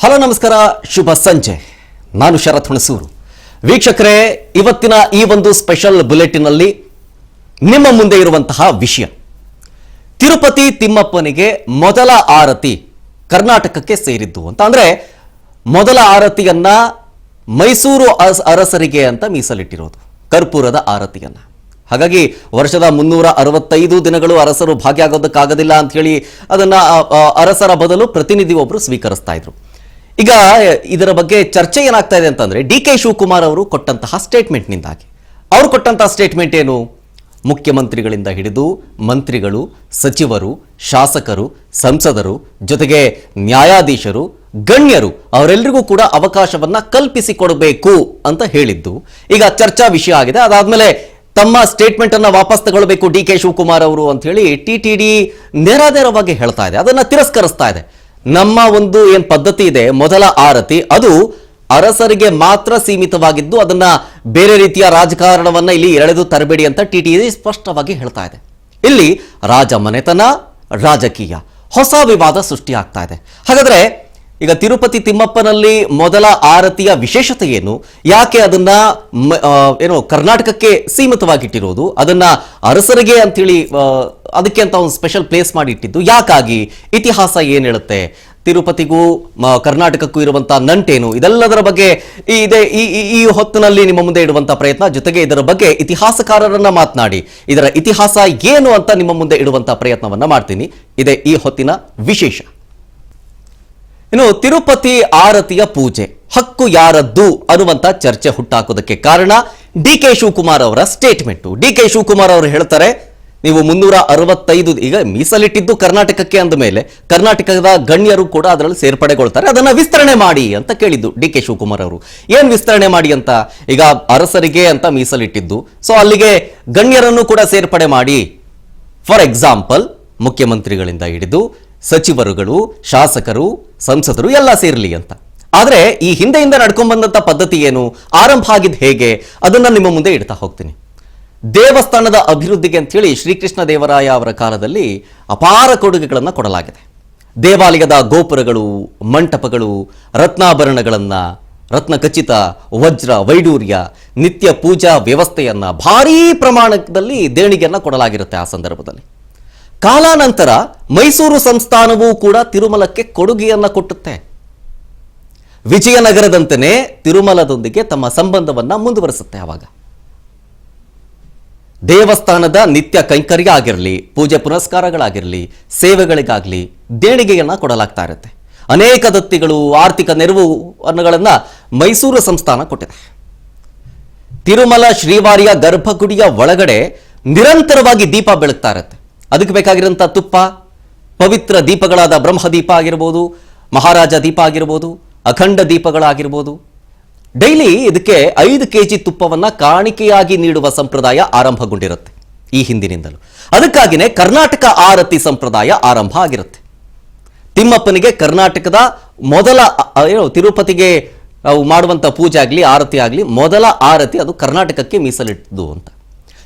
Hello ನಮಸ್ಕಾರ, ಶುಭ ಸಂಜೆ. ನಾನು ಶರತ್ ಹುಣಸೂರು. ವೀಕ್ಷಕರೇ, ಇವತ್ತಿನ ಈ ಒಂದು ಸ್ಪೆಷಲ್ ಬುಲೆಟಿನ್ ಅಲ್ಲಿ ನಿಮ್ಮ ಮುಂದೆ ಇರುವಂತಹ ವಿಷಯ, ತಿರುಪತಿ ತಿಮ್ಮಪ್ಪನಿಗೆ ಮೊದಲ ಆರತಿ ಕರ್ನಾಟಕಕ್ಕೆ ಸೇರಿದ್ದು ಅಂತ. ಅಂದ್ರೆ ಮೊದಲ ಆರತಿಯನ್ನ ಮೈಸೂರು ಅರಸರಿಗೆ ಅಂತ ಮೀಸಲಿಟ್ಟಿರೋದು, ಕರ್ಪೂರದ ಆರತಿಯನ್ನ. ಹಾಗಾಗಿ ವರ್ಷದ 365 ದಿನಗಳು ಅರಸರು ಭಾಗಿಯಾಗೋದಕ್ಕಾಗೋದಿಲ್ಲ ಅಂತ ಹೇಳಿ ಅದನ್ನ ಅರಸರ ಬದಲು ಪ್ರತಿನಿಧಿ ಒಬ್ಬರು ಸ್ವೀಕರಿಸ್ತಾ ಇದ್ರು. ಈಗ ಇದರ ಬಗ್ಗೆ ಚರ್ಚೆ ಏನಾಗ್ತಾ ಇದೆ ಅಂತಂದ್ರೆ, ಡಿ.ಕೆ. ಶಿವಕುಮಾರ್ ಅವರು ಕೊಟ್ಟಂತಹ ಸ್ಟೇಟ್ಮೆಂಟ್ನಿಂದಾಗಿ. ಅವರು ಕೊಟ್ಟಂತಹ ಸ್ಟೇಟ್ಮೆಂಟ್ ಏನು? ಮುಖ್ಯಮಂತ್ರಿಗಳಿಂದ ಹಿಡಿದು ಮಂತ್ರಿಗಳು, ಸಚಿವರು, ಶಾಸಕರು, ಸಂಸದರು, ಜೊತೆಗೆ ನ್ಯಾಯಾಧೀಶರು, ಗಣ್ಯರು ಅವರೆಲ್ಲರಿಗೂ ಕೂಡ ಅವಕಾಶವನ್ನ ಕಲ್ಪಿಸಿಕೊಡಬೇಕು ಅಂತ ಹೇಳಿದ್ದು ಈಗ ಚರ್ಚಾ ವಿಷಯ ಆಗಿದೆ. ಅದಾದ್ಮೇಲೆ ತಮ್ಮ ಸ್ಟೇಟ್ಮೆಂಟ್ ಅನ್ನ ವಾಪಸ್ ತಗೊಳ್ಬೇಕು ಡಿ.ಕೆ. ಶಿವಕುಮಾರ್ ಅವರು ಅಂತ ಹೇಳಿ ಟಿಟಿಡಿ ನೇರವಾಗಿ ಹೇಳ್ತಾ ಇದೆ, ಅದನ್ನ ತಿರಸ್ಕರಿಸ್ತಾ ಇದೆ. ನಮ್ಮ ಒಂದು ಏನ್ ಪದ್ಧತಿ ಇದೆ, ಮೊದಲ ಆರತಿ ಅದು ಅರಸರಿಗೆ ಮಾತ್ರ ಸೀಮಿತವಾಗಿದ್ದು, ಅದನ್ನ ಬೇರೆ ರೀತಿಯ ರಾಜಕಾರಣವನ್ನ ಇಲ್ಲಿ ಎಳೆದು ತರಬೇಡಿ ಅಂತ ಟಿಟಿಡಿ ಸ್ಪಷ್ಟವಾಗಿ ಹೇಳ್ತಾ ಇದೆ. ಇಲ್ಲಿ ರಾಜ ಮನೆತನ, ರಾಜಕೀಯ, ಹೊಸ ವಿವಾದ ಸೃಷ್ಟಿ ಆಗ್ತಾ ಇದೆ. ಹಾಗಾದ್ರೆ ಈಗ ತಿರುಪತಿ ತಿಮ್ಮಪ್ಪನಲ್ಲಿ ಮೊದಲ ಆರತಿಯ ವಿಶೇಷತೆ ಏನು? ಯಾಕೆ ಅದನ್ನ ಕರ್ನಾಟಕಕ್ಕೆ ಸೀಮಿತವಾಗಿಟ್ಟಿರೋದು, ಅದನ್ನ ಅರಸರಿಗೆ ಅಂತೇಳಿ ಅದಕ್ಕೆ ಅಂತ ಒಂದು ಸ್ಪೆಷಲ್ ಪ್ಲೇಸ್ ಮಾಡಿ ಇಟ್ಟಿದ್ದು ಯಾಕಾಗಿ? ಇತಿಹಾಸ ಏನ್ ಹೇಳುತ್ತೆ? ತಿರುಪತಿಗೂ ಕರ್ನಾಟಕಕ್ಕೂ ಇರುವಂತಹ ನಂಟೇನು? ಇದೆಲ್ಲದರ ಬಗ್ಗೆ ಈ ಹೊತ್ತಿನಲ್ಲಿ ನಿಮ್ಮ ಮುಂದೆ ಇಡುವಂತಹ ಪ್ರಯತ್ನ, ಜೊತೆಗೆ ಇದರ ಬಗ್ಗೆ ಇತಿಹಾಸಕಾರರನ್ನ ಮಾತನಾಡಿ ಇದರ ಇತಿಹಾಸ ಏನು ಅಂತ ನಿಮ್ಮ ಮುಂದೆ ಇಡುವಂತಹ ಪ್ರಯತ್ನವನ್ನ ಮಾಡ್ತೀನಿ. ಇದೇ ಈ ಹೊತ್ತಿನ ವಿಶೇಷ. ಇನ್ನು ತಿರುಪತಿ ಆರತಿಯ ಪೂಜೆ ಹಕ್ಕು ಯಾರದ್ದು ಅನ್ನುವಂತ ಚರ್ಚೆ ಹುಟ್ಟಾಕೋದಕ್ಕೆ ಕಾರಣ ಡಿ.ಕೆ. ಶಿವಕುಮಾರ್ ಅವರ ಸ್ಟೇಟ್ಮೆಂಟ್. ಡಿ.ಕೆ. ಶಿವಕುಮಾರ್ ಅವರು ಹೇಳ್ತಾರೆ, ನೀವು 365 ಈಗ ಮೀಸಲಿಟ್ಟಿದ್ದು ಕರ್ನಾಟಕಕ್ಕೆ ಅಂದ ಮೇಲೆ ಕರ್ನಾಟಕದ ಗಣ್ಯರು ಕೂಡ ಅದರಲ್ಲಿ ಸೇರ್ಪಡೆಗೊಳ್ತಾರೆ, ಅದನ್ನ ವಿಸ್ತರಣೆ ಮಾಡಿ ಅಂತ ಕೇಳಿದ್ದು ಡಿ.ಕೆ. ಶಿವಕುಮಾರ್ ಅವರು. ಏನ್ ವಿಸ್ತರಣೆ ಮಾಡಿ ಅಂತ? ಈಗ ಅರಸರಿಗೆ ಅಂತ ಮೀಸಲಿಟ್ಟಿದ್ದು, ಸೊ ಅಲ್ಲಿಗೆ ಗಣ್ಯರನ್ನು ಕೂಡ ಸೇರ್ಪಡೆ ಮಾಡಿ. ಫಾರ್ ಎಕ್ಸಾಂಪಲ್, ಮುಖ್ಯಮಂತ್ರಿಗಳಿಂದ ಹಿಡಿದು ಸಚಿವರುಗಳು, ಶಾಸಕರು, ಸಂಸದರು ಎಲ್ಲ ಸೇರ್ಲಿ ಅಂತ. ಆದ್ರೆ ಈ ಹಿಂದೆಯಿಂದ ನಡ್ಕೊಂಡ್ ಬಂದಂತ ಪದ್ಧತಿ ಏನು, ಆರಂಭ ಆಗಿದ್ದು ಹೇಗೆ, ಅದನ್ನ ನಿಮ್ಮ ಮುಂದೆ ಇಡ್ತಾ ಹೋಗ್ತೀನಿ. ದೇವಸ್ಥಾನದ ಅಭಿವೃದ್ಧಿಗೆ ಅಂತ ಹೇಳಿ ಶ್ರೀಕೃಷ್ಣ ದೇವರಾಯ ಅವರ ಕಾಲದಲ್ಲಿ ಅಪಾರ ಕೊಡುಗೆಗಳನ್ನು ಕೊಡಲಾಗಿದೆ. ದೇವಾಲಯದ ಗೋಪುರಗಳು, ಮಂಟಪಗಳು, ರತ್ನಾಭರಣಗಳನ್ನ, ರತ್ನಖಚಿತ, ವಜ್ರ, ವೈಡೂರ್ಯ, ನಿತ್ಯ ಪೂಜಾ ವ್ಯವಸ್ಥೆಯನ್ನ ಭಾರೀ ಪ್ರಮಾಣದಲ್ಲಿ ದೇಣಿಗೆಯನ್ನ ಕೊಡಲಾಗಿರುತ್ತೆ. ಆ ಸಂದರ್ಭದಲ್ಲಿ ಕಾಲಾನಂತರ ಮೈಸೂರು ಸಂಸ್ಥಾನವೂ ಕೂಡ ತಿರುಮಲಕ್ಕೆ ಕೊಡುಗೆಯನ್ನ ಕೊಟ್ಟುತ್ತೆ. ವಿಜಯನಗರದಂತೆಯೇ ತಿರುಮಲದೊಂದಿಗೆ ತಮ್ಮ ಸಂಬಂಧವನ್ನ ಮುಂದುವರಿಸುತ್ತೆ. ಆವಾಗ ದೇವಸ್ಥಾನದ ನಿತ್ಯ ಕೈಂಕರ್ಯ ಆಗಿರಲಿ, ಪೂಜೆ ಪುನಸ್ಕಾರಗಳಾಗಿರಲಿ, ಸೇವೆಗಳಿಗಾಗಲಿ ದೇಣಿಗೆಯನ್ನ ಕೊಡಲಾಗ್ತಾ ಇರುತ್ತೆ. ಅನೇಕ ದತ್ತಿಗಳು, ಆರ್ಥಿಕ ನೆರವು ಅನ್ನಗಳನ್ನ ಮೈಸೂರು ಸಂಸ್ಥಾನ ಕೊಟ್ಟಿದೆ. ತಿರುಮಲ ಶ್ರೀವಾರಿಯ ಗರ್ಭಗುಡಿಯ ಒಳಗಡೆ ನಿರಂತರವಾಗಿ ದೀಪ ಬೆಳಗ್ತಾ ಇರುತ್ತೆ. ಅದಕ್ಕೆ ಬೇಕಾಗಿರೋಂಥ ತುಪ್ಪ, ಪವಿತ್ರ ದೀಪಗಳಾದ ಬ್ರಹ್ಮದೀಪ ಆಗಿರ್ಬೋದು, ಮಹಾರಾಜ ದೀಪ ಆಗಿರ್ಬೋದು, ಅಖಂಡ ದೀಪಗಳಾಗಿರ್ಬೋದು. ಡೈಲಿ ಇದಕ್ಕೆ 5 kg ತುಪ್ಪವನ್ನ ಕಾಣಿಕೆಯಾಗಿ ನೀಡುವ ಸಂಪ್ರದಾಯ ಆರಂಭಗೊಂಡಿರುತ್ತೆ ಈ ಹಿಂದಿನಿಂದಲೂ. ಅದಕ್ಕಾಗಿನೇ ಕರ್ನಾಟಕ ಆರತಿ ಸಂಪ್ರದಾಯ ಆರಂಭ ಆಗಿರುತ್ತೆ. ತಿಮ್ಮಪ್ಪನಿಗೆ ಕರ್ನಾಟಕದ ಮೊದಲ ತಿರುಪತಿಗೆ ಮಾಡುವಂತ ಪೂಜೆ ಆಗಲಿ, ಆರತಿ ಆಗಲಿ, ಮೊದಲ ಆರತಿ ಅದು ಕರ್ನಾಟಕಕ್ಕೆ ಮೀಸಲಿಟ್ಟದ್ದು ಅಂತ.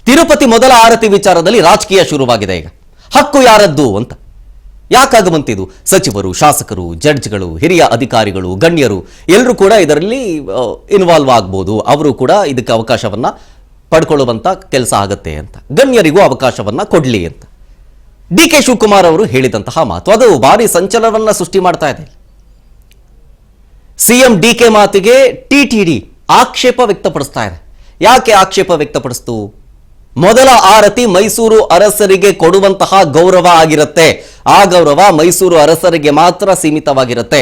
ತಿರುಪತಿ ಮೊದಲ ಆರತಿ ವಿಚಾರದಲ್ಲಿ ರಾಜಕೀಯ ಶುರುವಾಗಿದೆ. ಈಗ ಹಕ್ಕು ಯಾರದ್ದು ಅಂತ ಯಾಕಾಗ ಬಂತಿದ್ದು? ಸಚಿವರು, ಶಾಸಕರು, ಜಡ್ಜ್ಗಳು, ಹಿರಿಯ ಅಧಿಕಾರಿಗಳು, ಗಣ್ಯರು ಎಲ್ಲರೂ ಕೂಡ ಇದರಲ್ಲಿ ಇನ್ವಾಲ್ವ್ ಆಗ್ಬೋದು. ಅವರು ಕೂಡ ಇದಕ್ಕೆ ಅವಕಾಶವನ್ನ ಪಡ್ಕೊಳ್ಳುವಂತ ಕೆಲಸ ಆಗತ್ತೆ ಅಂತ, ಗಣ್ಯರಿಗೂ ಅವಕಾಶವನ್ನ ಕೊಡ್ಲಿ ಅಂತ ಡಿ.ಕೆ. ಶಿವಕುಮಾರ್ ಅವರು ಹೇಳಿದಂತಹ ಮಾತು ಅದು ಭಾರಿ ಸಂಚಲನವನ್ನ ಸೃಷ್ಟಿ ಮಾಡ್ತಾ ಇದೆ. ಸಿಎಂ ಡಿ.ಕೆ. ಮಾತಿಗೆ ಟಿಟಿಡಿ ಆಕ್ಷೇಪ ವ್ಯಕ್ತಪಡಿಸ್ತಾ ಇದೆ. ಯಾಕೆ ಆಕ್ಷೇಪ ವ್ಯಕ್ತಪಡಿಸ್ತು? ಮೊದಲ ಆರತಿ ಮೈಸೂರು ಅರಸರಿಗೆ ಕೊಡುವಂತಹ ಗೌರವ ಆಗಿರುತ್ತೆ. ಆ ಗೌರವ ಮೈಸೂರು ಅರಸರಿಗೆ ಮಾತ್ರ ಸೀಮಿತವಾಗಿರುತ್ತೆ,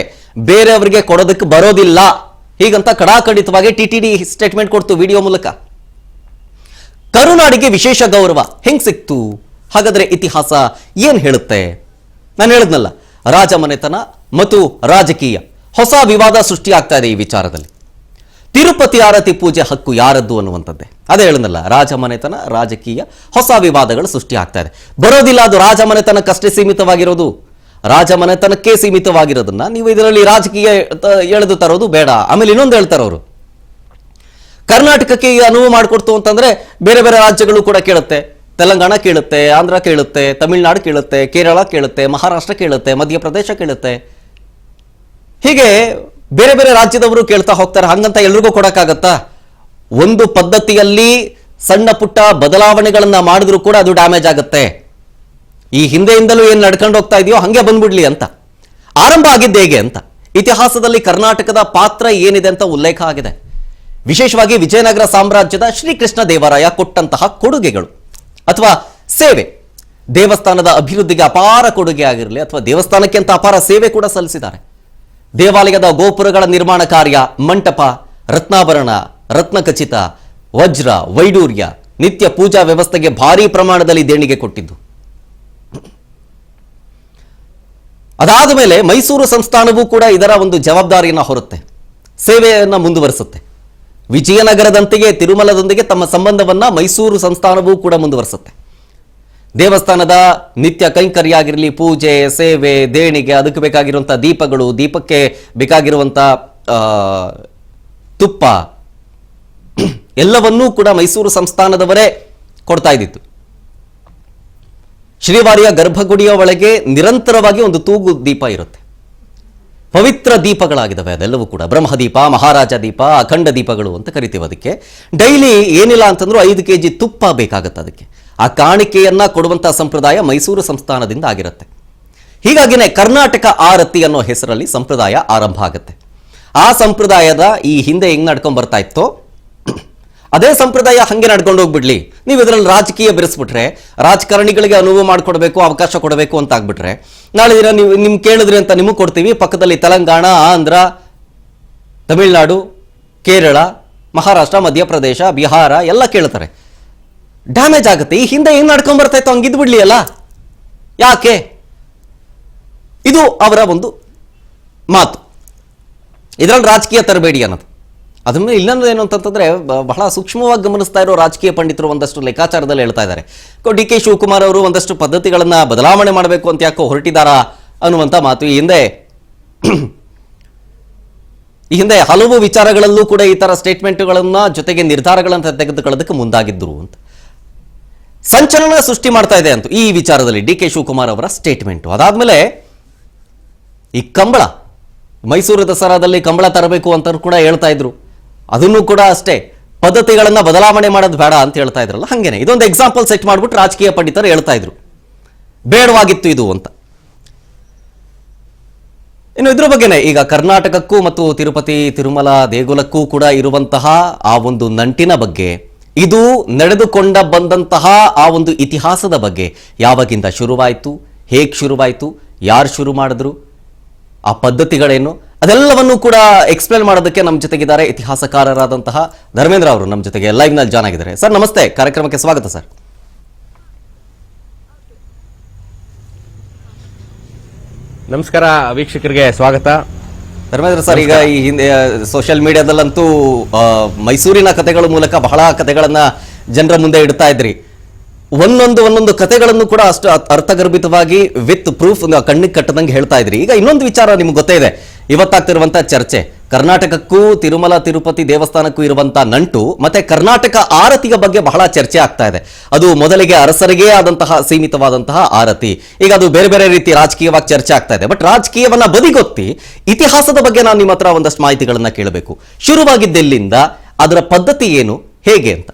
ಬೇರೆಯವರಿಗೆ ಕೊಡೋದಕ್ಕೆ ಬರೋದಿಲ್ಲ. ಹೀಗಂತ ಕಡಾಖಂಡಿತವಾಗಿ ಟಿಟಿಡಿ ಸ್ಟೇಟ್ಮೆಂಟ್ ಕೊಡ್ತು ವಿಡಿಯೋ ಮೂಲಕ. ಕರುನಾಡಿಗೆ ವಿಶೇಷ ಗೌರವ ಹೆಂಗ್ ಸಿಕ್ತು? ಹಾಗಾದ್ರೆ ಇತಿಹಾಸ ಏನ್ ಹೇಳುತ್ತೆ? ನಾನು ಹೇಳಿದ್ನಲ್ಲ, ರಾಜಮನೆತನ ಮತ್ತು ರಾಜಕೀಯ ಹೊಸ ವಿವಾದ ಸೃಷ್ಟಿ ಆಗ್ತಾ ಇದೆ ಈ ವಿಚಾರದಲ್ಲಿ. ತಿರುಪತಿ ಆರತಿ ಪೂಜೆ ಹಕ್ಕು ಯಾರದ್ದು ಅನ್ನುವಂಥದ್ದೇ. ಅದೇ ಹೇಳಿದ್ನಲ್ಲ, ರಾಜಮನೆತನ, ರಾಜಕೀಯ, ಹೊಸ ವಿವಾದಗಳು ಸೃಷ್ಟಿ ಆಗ್ತಾ ಇದೆ. ಬರೋದಿಲ್ಲ, ಅದು ರಾಜಮನೆತನಕ್ಕಷ್ಟೇ ಸೀಮಿತವಾಗಿರೋದು. ರಾಜಮನೆತನಕ್ಕೆ ಸೀಮಿತವಾಗಿರೋದನ್ನ ನೀವು ಇದರಲ್ಲಿ ರಾಜಕೀಯ ಎಳೆದು ತರೋದು ಬೇಡ. ಆಮೇಲೆ ಇನ್ನೊಂದು ಹೇಳ್ತಾರೆ ಅವರು, ಕರ್ನಾಟಕಕ್ಕೆ ಅನುವು ಮಾಡಿಕೊಡ್ತು ಅಂತಂದ್ರೆ ಬೇರೆ ಬೇರೆ ರಾಜ್ಯಗಳು ಕೂಡ ಕೇಳುತ್ತೆ. ತೆಲಂಗಾಣ ಕೇಳುತ್ತೆ, ಆಂಧ್ರ ಕೇಳುತ್ತೆ, ತಮಿಳುನಾಡು ಕೇಳುತ್ತೆ, ಕೇರಳ ಕೇಳುತ್ತೆ, ಮಹಾರಾಷ್ಟ್ರ ಕೇಳುತ್ತೆ, ಮಧ್ಯಪ್ರದೇಶ ಕೇಳುತ್ತೆ. ಹೀಗೆ ಬೇರೆ ಬೇರೆ ರಾಜ್ಯದವರು ಕೇಳ್ತಾ ಹೋಗ್ತಾರೆ. ಹಂಗಂತ ಎಲ್ರಿಗೂ ಕೊಡಕ್ಕಾಗತ್ತಾ? ಒಂದು ಪದ್ಧತಿಯಲ್ಲಿ ಸಣ್ಣ ಪುಟ್ಟ ಬದಲಾವಣೆಗಳನ್ನ ಮಾಡಿದ್ರು ಕೂಡ ಅದು ಡ್ಯಾಮೇಜ್ ಆಗುತ್ತೆ. ಈ ಹಿಂದೆಯಿಂದಲೂ ಏನ್ ನಡ್ಕೊಂಡು ಹೋಗ್ತಾ ಇದೆಯೋ ಹಂಗೆ ಬಂದ್ಬಿಡ್ಲಿ ಅಂತ. ಆರಂಭ ಆಗಿದ್ದು ಹೇಗೆ ಅಂತ ಇತಿಹಾಸದಲ್ಲಿ ಕರ್ನಾಟಕದ ಪಾತ್ರ ಏನಿದೆ ಅಂತ ಉಲ್ಲೇಖ ಆಗಿದೆ. ವಿಶೇಷವಾಗಿ ವಿಜಯನಗರ ಸಾಮ್ರಾಜ್ಯದ ಶ್ರೀಕೃಷ್ಣ ದೇವರಾಯ ಕೊಟ್ಟಂತಹ ಕೊಡುಗೆಗಳು ಅಥವಾ ಸೇವೆ, ದೇವಸ್ಥಾನದ ಅಭಿವೃದ್ಧಿಗೆ ಅಪಾರ ಕೊಡುಗೆ ಆಗಿರಲಿ ಅಥವಾ ದೇವಸ್ಥಾನಕ್ಕೆ ಅಂತ ಅಪಾರ ಸೇವೆ ಕೂಡ ಸಲ್ಲಿಸಿದ್ದಾರೆ. ದೇವಾಲಯದ ಗೋಪುರಗಳ ನಿರ್ಮಾಣ ಕಾರ್ಯ, ಮಂಟಪ, ರತ್ನಾಭರಣ, ರತ್ನಖಚಿತ, ವಜ್ರ, ವೈಡೂರ್ಯ, ನಿತ್ಯ ಪೂಜಾ ವ್ಯವಸ್ಥೆಗೆ ಭಾರೀ ಪ್ರಮಾಣದಲ್ಲಿ ದೇಣಿಗೆ ಕೊಟ್ಟಿದ್ದು. ಅದಾದ ಮೇಲೆ ಮೈಸೂರು ಸಂಸ್ಥಾನವೂ ಕೂಡ ಇದರ ಒಂದು ಜವಾಬ್ದಾರಿಯನ್ನು ಹೊರುತ್ತೆ, ಸೇವೆಯನ್ನು ಮುಂದುವರಿಸುತ್ತೆ. ವಿಜಯನಗರದಂತೆಯೇ ತಿರುಮಲದೊಂದಿಗೆ ತಮ್ಮ ಸಂಬಂಧವನ್ನ ಮೈಸೂರು ಸಂಸ್ಥಾನವೂ ಕೂಡ ಮುಂದುವರಿಸುತ್ತೆ. ದೇವಸ್ಥಾನದ ನಿತ್ಯ ಕೈಂಕರ್ಯ ಆಗಿರಲಿ, ಪೂಜೆ, ಸೇವೆ, ದೇಣಿಗೆ, ಅದಕ್ಕೆ ಬೇಕಾಗಿರುವಂಥ ದೀಪಗಳು, ದೀಪಕ್ಕೆ ಬೇಕಾಗಿರುವಂಥ ತುಪ್ಪ ಎಲ್ಲವನ್ನೂ ಕೂಡ ಮೈಸೂರು ಸಂಸ್ಥಾನದವರೇ ಕೊಡ್ತಾ ಇದ್ದಿತ್ತು. ಶ್ರೀವಾರಿಯ ಗರ್ಭಗುಡಿಯ ಒಳಗೆ ನಿರಂತರವಾಗಿ ಒಂದು ತೂಗು ದೀಪ ಇರುತ್ತೆ. ಪವಿತ್ರ ದೀಪಗಳಾಗಿದ್ದಾವೆ ಅದೆಲ್ಲವೂ ಕೂಡ. ಬ್ರಹ್ಮದೀಪ, ಮಹಾರಾಜ ದೀಪ, ಅಖಂಡ ದೀಪಗಳು ಅಂತ ಕರಿತೀವಿ. ಅದಕ್ಕೆ ಡೈಲಿ ಏನಿಲ್ಲ ಅಂತಂದ್ರೂ 5 kg ತುಪ್ಪ ಬೇಕಾಗುತ್ತೆ. ಅದಕ್ಕೆ ಆ ಕಾಣಿಕೆಯನ್ನ ಕೊಡುವಂಥ ಸಂಪ್ರದಾಯ ಮೈಸೂರು ಸಂಸ್ಥಾನದಿಂದ ಆಗಿರುತ್ತೆ. ಹೀಗಾಗಿನೇ ಕರ್ನಾಟಕ ಆರತಿ ಅನ್ನೋ ಹೆಸರಲ್ಲಿ ಸಂಪ್ರದಾಯ ಆರಂಭ ಆಗುತ್ತೆ. ಆ ಸಂಪ್ರದಾಯದ ಈ ಹಿಂದೆ ಹೆಂಗ್ ನಡ್ಕೊಂಡ್ ಬರ್ತಾ ಇತ್ತೋ ಅದೇ ಸಂಪ್ರದಾಯ ಹಂಗೆ ನಡ್ಕೊಂಡು ಹೋಗ್ಬಿಡ್ಲಿ. ನೀವು ಇದರಲ್ಲಿ ರಾಜಕೀಯ ಬೆರೆಸ್ಬಿಟ್ರೆ, ರಾಜಕಾರಣಿಗಳಿಗೆ ಅನುವು ಮಾಡಿಕೊಡ್ಬೇಕು, ಅವಕಾಶ ಕೊಡಬೇಕು ಅಂತ ಆಗ್ಬಿಟ್ರೆ, ನಾಳೆ ದಿನ ನೀವು ನಿಮ್ಗೆ ಕೇಳಿದ್ರಿ ಅಂತ ನಿಮಗೆ ಕೊಡ್ತೀವಿ, ಪಕ್ಕದಲ್ಲಿ ತೆಲಂಗಾಣ, ಆಂಧ್ರ, ತಮಿಳುನಾಡು, ಕೇರಳ, ಮಹಾರಾಷ್ಟ್ರ, ಮಧ್ಯಪ್ರದೇಶ, ಬಿಹಾರ ಎಲ್ಲ ಕೇಳ್ತಾರೆ. ಡ್ಯಾಮೇಜ್ ಆಗುತ್ತೆ. ಈ ಹಿಂದೆ ಹೆಂಗ್ ನಡ್ಕೊಂಡ್ ಬರ್ತಾ ಇತ್ತು ಹಂಗಿದ್ ಬಿಡ್ಲಿ ಅಲ್ಲ, ಯಾಕೆ? ಇದು ಅವರ ಒಂದು ಮಾತು. ಇದರಲ್ಲಿ ರಾಜಕೀಯ ತರಬೇಡಿ ಅನ್ನೋದು. ಅದನ್ನು ಇನ್ನೊಂದು ಏನು ಅಂತಂದ್ರೆ ಬಹಳ ಸೂಕ್ಷ್ಮವಾಗಿ ಗಮನಿಸ್ತಾ ಇರೋ ರಾಜಕೀಯ ಪಂಡಿತರು ಒಂದಷ್ಟು ಲೆಕ್ಕಾಚಾರದಲ್ಲಿ ಹೇಳ್ತಾ ಇದ್ದಾರೆ. ಡಿ.ಕೆ. ಶಿವಕುಮಾರ್ ಅವರು ಒಂದಷ್ಟು ಪದ್ಧತಿಗಳನ್ನ ಬದಲಾವಣೆ ಮಾಡಬೇಕು ಅಂತ ಯಾಕೋ ಹೊರಟಿದಾರಾ ಅನ್ನುವಂಥ ಮಾತು. ಈ ಹಿಂದೆ ಹಲವು ವಿಚಾರಗಳಲ್ಲೂ ಕೂಡ ಈ ತರ ಸ್ಟೇಟ್ಮೆಂಟ್ಗಳನ್ನ ಜೊತೆಗೆ ನಿರ್ಧಾರಗಳನ್ನ ತೆಗೆದುಕೊಳ್ಳೋದಕ್ಕೆ ಮುಂದಾಗಿದ್ರು ಅಂತ ಸಂಚಲನ ಸೃಷ್ಟಿ ಮಾಡ್ತಾ ಇದೆ ಅಂತ ಈ ವಿಚಾರದಲ್ಲಿ ಡಿ.ಕೆ. ಶಿವಕುಮಾರ್ ಅವರ ಸ್ಟೇಟ್ಮೆಂಟ್. ಅದಾದ್ಮೇಲೆ ಈ ಕಂಬಳ, ಮೈಸೂರು ದಸರಾದಲ್ಲಿ ಕಂಬಳ ತರಬೇಕು ಅಂತ ಕೂಡ ಹೇಳ್ತಾ ಇದ್ರು. ಅದನ್ನು ಕೂಡ ಅಷ್ಟೇ ಪದ್ಧತಿಗಳನ್ನ ಬದಲಾವಣೆ ಮಾಡೋದು ಬೇಡ ಅಂತ ಹೇಳ್ತಾ ಇದ್ರಲ್ಲ, ಹಂಗೇನೆ ಇದೊಂದು ಎಕ್ಸಾಂಪಲ್ ಸೆಟ್ ಮಾಡ್ಬಿಟ್ಟು ರಾಜಕೀಯ ಪಂಡಿತರು ಹೇಳ್ತಾ ಇದ್ರು ಬೇಡವಾಗಿತ್ತು ಇದು ಅಂತ. ಇನ್ನು ಇದ್ರ ಬಗ್ಗೆನೆ ಈಗ ಕರ್ನಾಟಕಕ್ಕೂ ಮತ್ತು ತಿರುಪತಿ ತಿರುಮಲ ದೇಗುಲಕ್ಕೂ ಕೂಡ ಇರುವಂತಹ ಆ ಒಂದು ನಂಟಿನ ಬಗ್ಗೆ, ಇದು ನಡೆದುಕೊಂಡ ಬಂದಂತಹ ಆ ಒಂದು ಇತಿಹಾಸದ ಬಗ್ಗೆ, ಯಾವಾಗಿಂದ ಶುರುವಾಯಿತು, ಹೇಗೆ ಶುರುವಾಯಿತು, ಯಾರು ಶುರು ಮಾಡಿದ್ರು, ಆ ಪದ್ಧತಿಗಳೇನು, ಅದೆಲ್ಲವನ್ನೂ ಕೂಡ ಎಕ್ಸ್ಪ್ಲೇನ್ ಮಾಡೋದಕ್ಕೆ ನಮ್ಮ ಜೊತೆಗಿದ್ದಾರೆ ಇತಿಹಾಸಕಾರರಾದಂತಹ ಧರ್ಮೇಂದ್ರ ಅವರು ನಮ್ಮ ಜೊತೆಗೆ ಲೈವ್ ನಲ್ಲಿ ಜಾಯ್ನ್ ಆಗಿದ್ದಾರೆ. ಸರ್ ನಮಸ್ತೆ, ಕಾರ್ಯಕ್ರಮಕ್ಕೆ ಸ್ವಾಗತ ಸರ್. ನಮಸ್ಕಾರ ವೀಕ್ಷಕರಿಗೆ ಸ್ವಾಗತ. ಧರ್ಮೇಂದ್ರ ಸರ್, ಈಗ ಈ ಹಿಂದೆ ಸೋಷಿಯಲ್ ಮೀಡಿಯಾದಲ್ಲಂತೂ ಮೈಸೂರಿನ ಕಥೆಗಳ ಮೂಲಕ ಬಹಳ ಕಥೆಗಳನ್ನ ಜನರ ಮುಂದೆ ಇಡ್ತಾ ಇದ್ರಿ. ಒಂದೊಂದು ಕಥೆಗಳನ್ನು ಕೂಡ ಅಷ್ಟು ಅರ್ಥಗರ್ಭಿತವಾಗಿ ವಿತ್ ಪ್ರೂಫ್ ಕಣ್ಣಿಗೆ ಕಟ್ಟದಂಗೆ ಹೇಳ್ತಾ ಇದ್ರಿ. ಈಗ ಇನ್ನೊಂದು ವಿಚಾರ ನಿಮ್ಗೆ ಗೊತ್ತೇ ಇದೆ, ಇವತ್ತಾಗ್ತಿರುವಂತ ಚರ್ಚೆ, ಕರ್ನಾಟಕಕ್ಕೂ ತಿರುಮಲ ತಿರುಪತಿ ದೇವಸ್ಥಾನಕ್ಕೂ ಇರುವಂತ ನಂಟು ಮತ್ತೆ ಕರ್ನಾಟಕ ಆರತಿಯ ಬಗ್ಗೆ ಬಹಳ ಚರ್ಚೆ ಆಗ್ತಾ ಇದೆ. ಅದು ಮೊದಲಿಗೆ ಅರಸರಿಗೇ ಆದಂತಹ ಸೀಮಿತವಾದಂತಹ ಆರತಿ, ಈಗ ಅದು ಬೇರೆ ಬೇರೆ ರೀತಿ ರಾಜಕೀಯವಾಗಿ ಚರ್ಚೆ ಆಗ್ತಾ ಇದೆ. ಬಟ್ ರಾಜಕೀಯವನ್ನ ಬದಿಗೊತ್ತಿ ಇತಿಹಾಸದ ಬಗ್ಗೆ ನಾನು ನಿಮ್ಮ ಹತ್ರ ಒಂದಷ್ಟು ಮಾಹಿತಿಗಳನ್ನ ಕೇಳಬೇಕು. ಶುರುವಾಗಿದ್ದೆಲ್ಲಿಂದ, ಅದರ ಪದ್ಧತಿ ಏನು, ಹೇಗೆ ಅಂತ.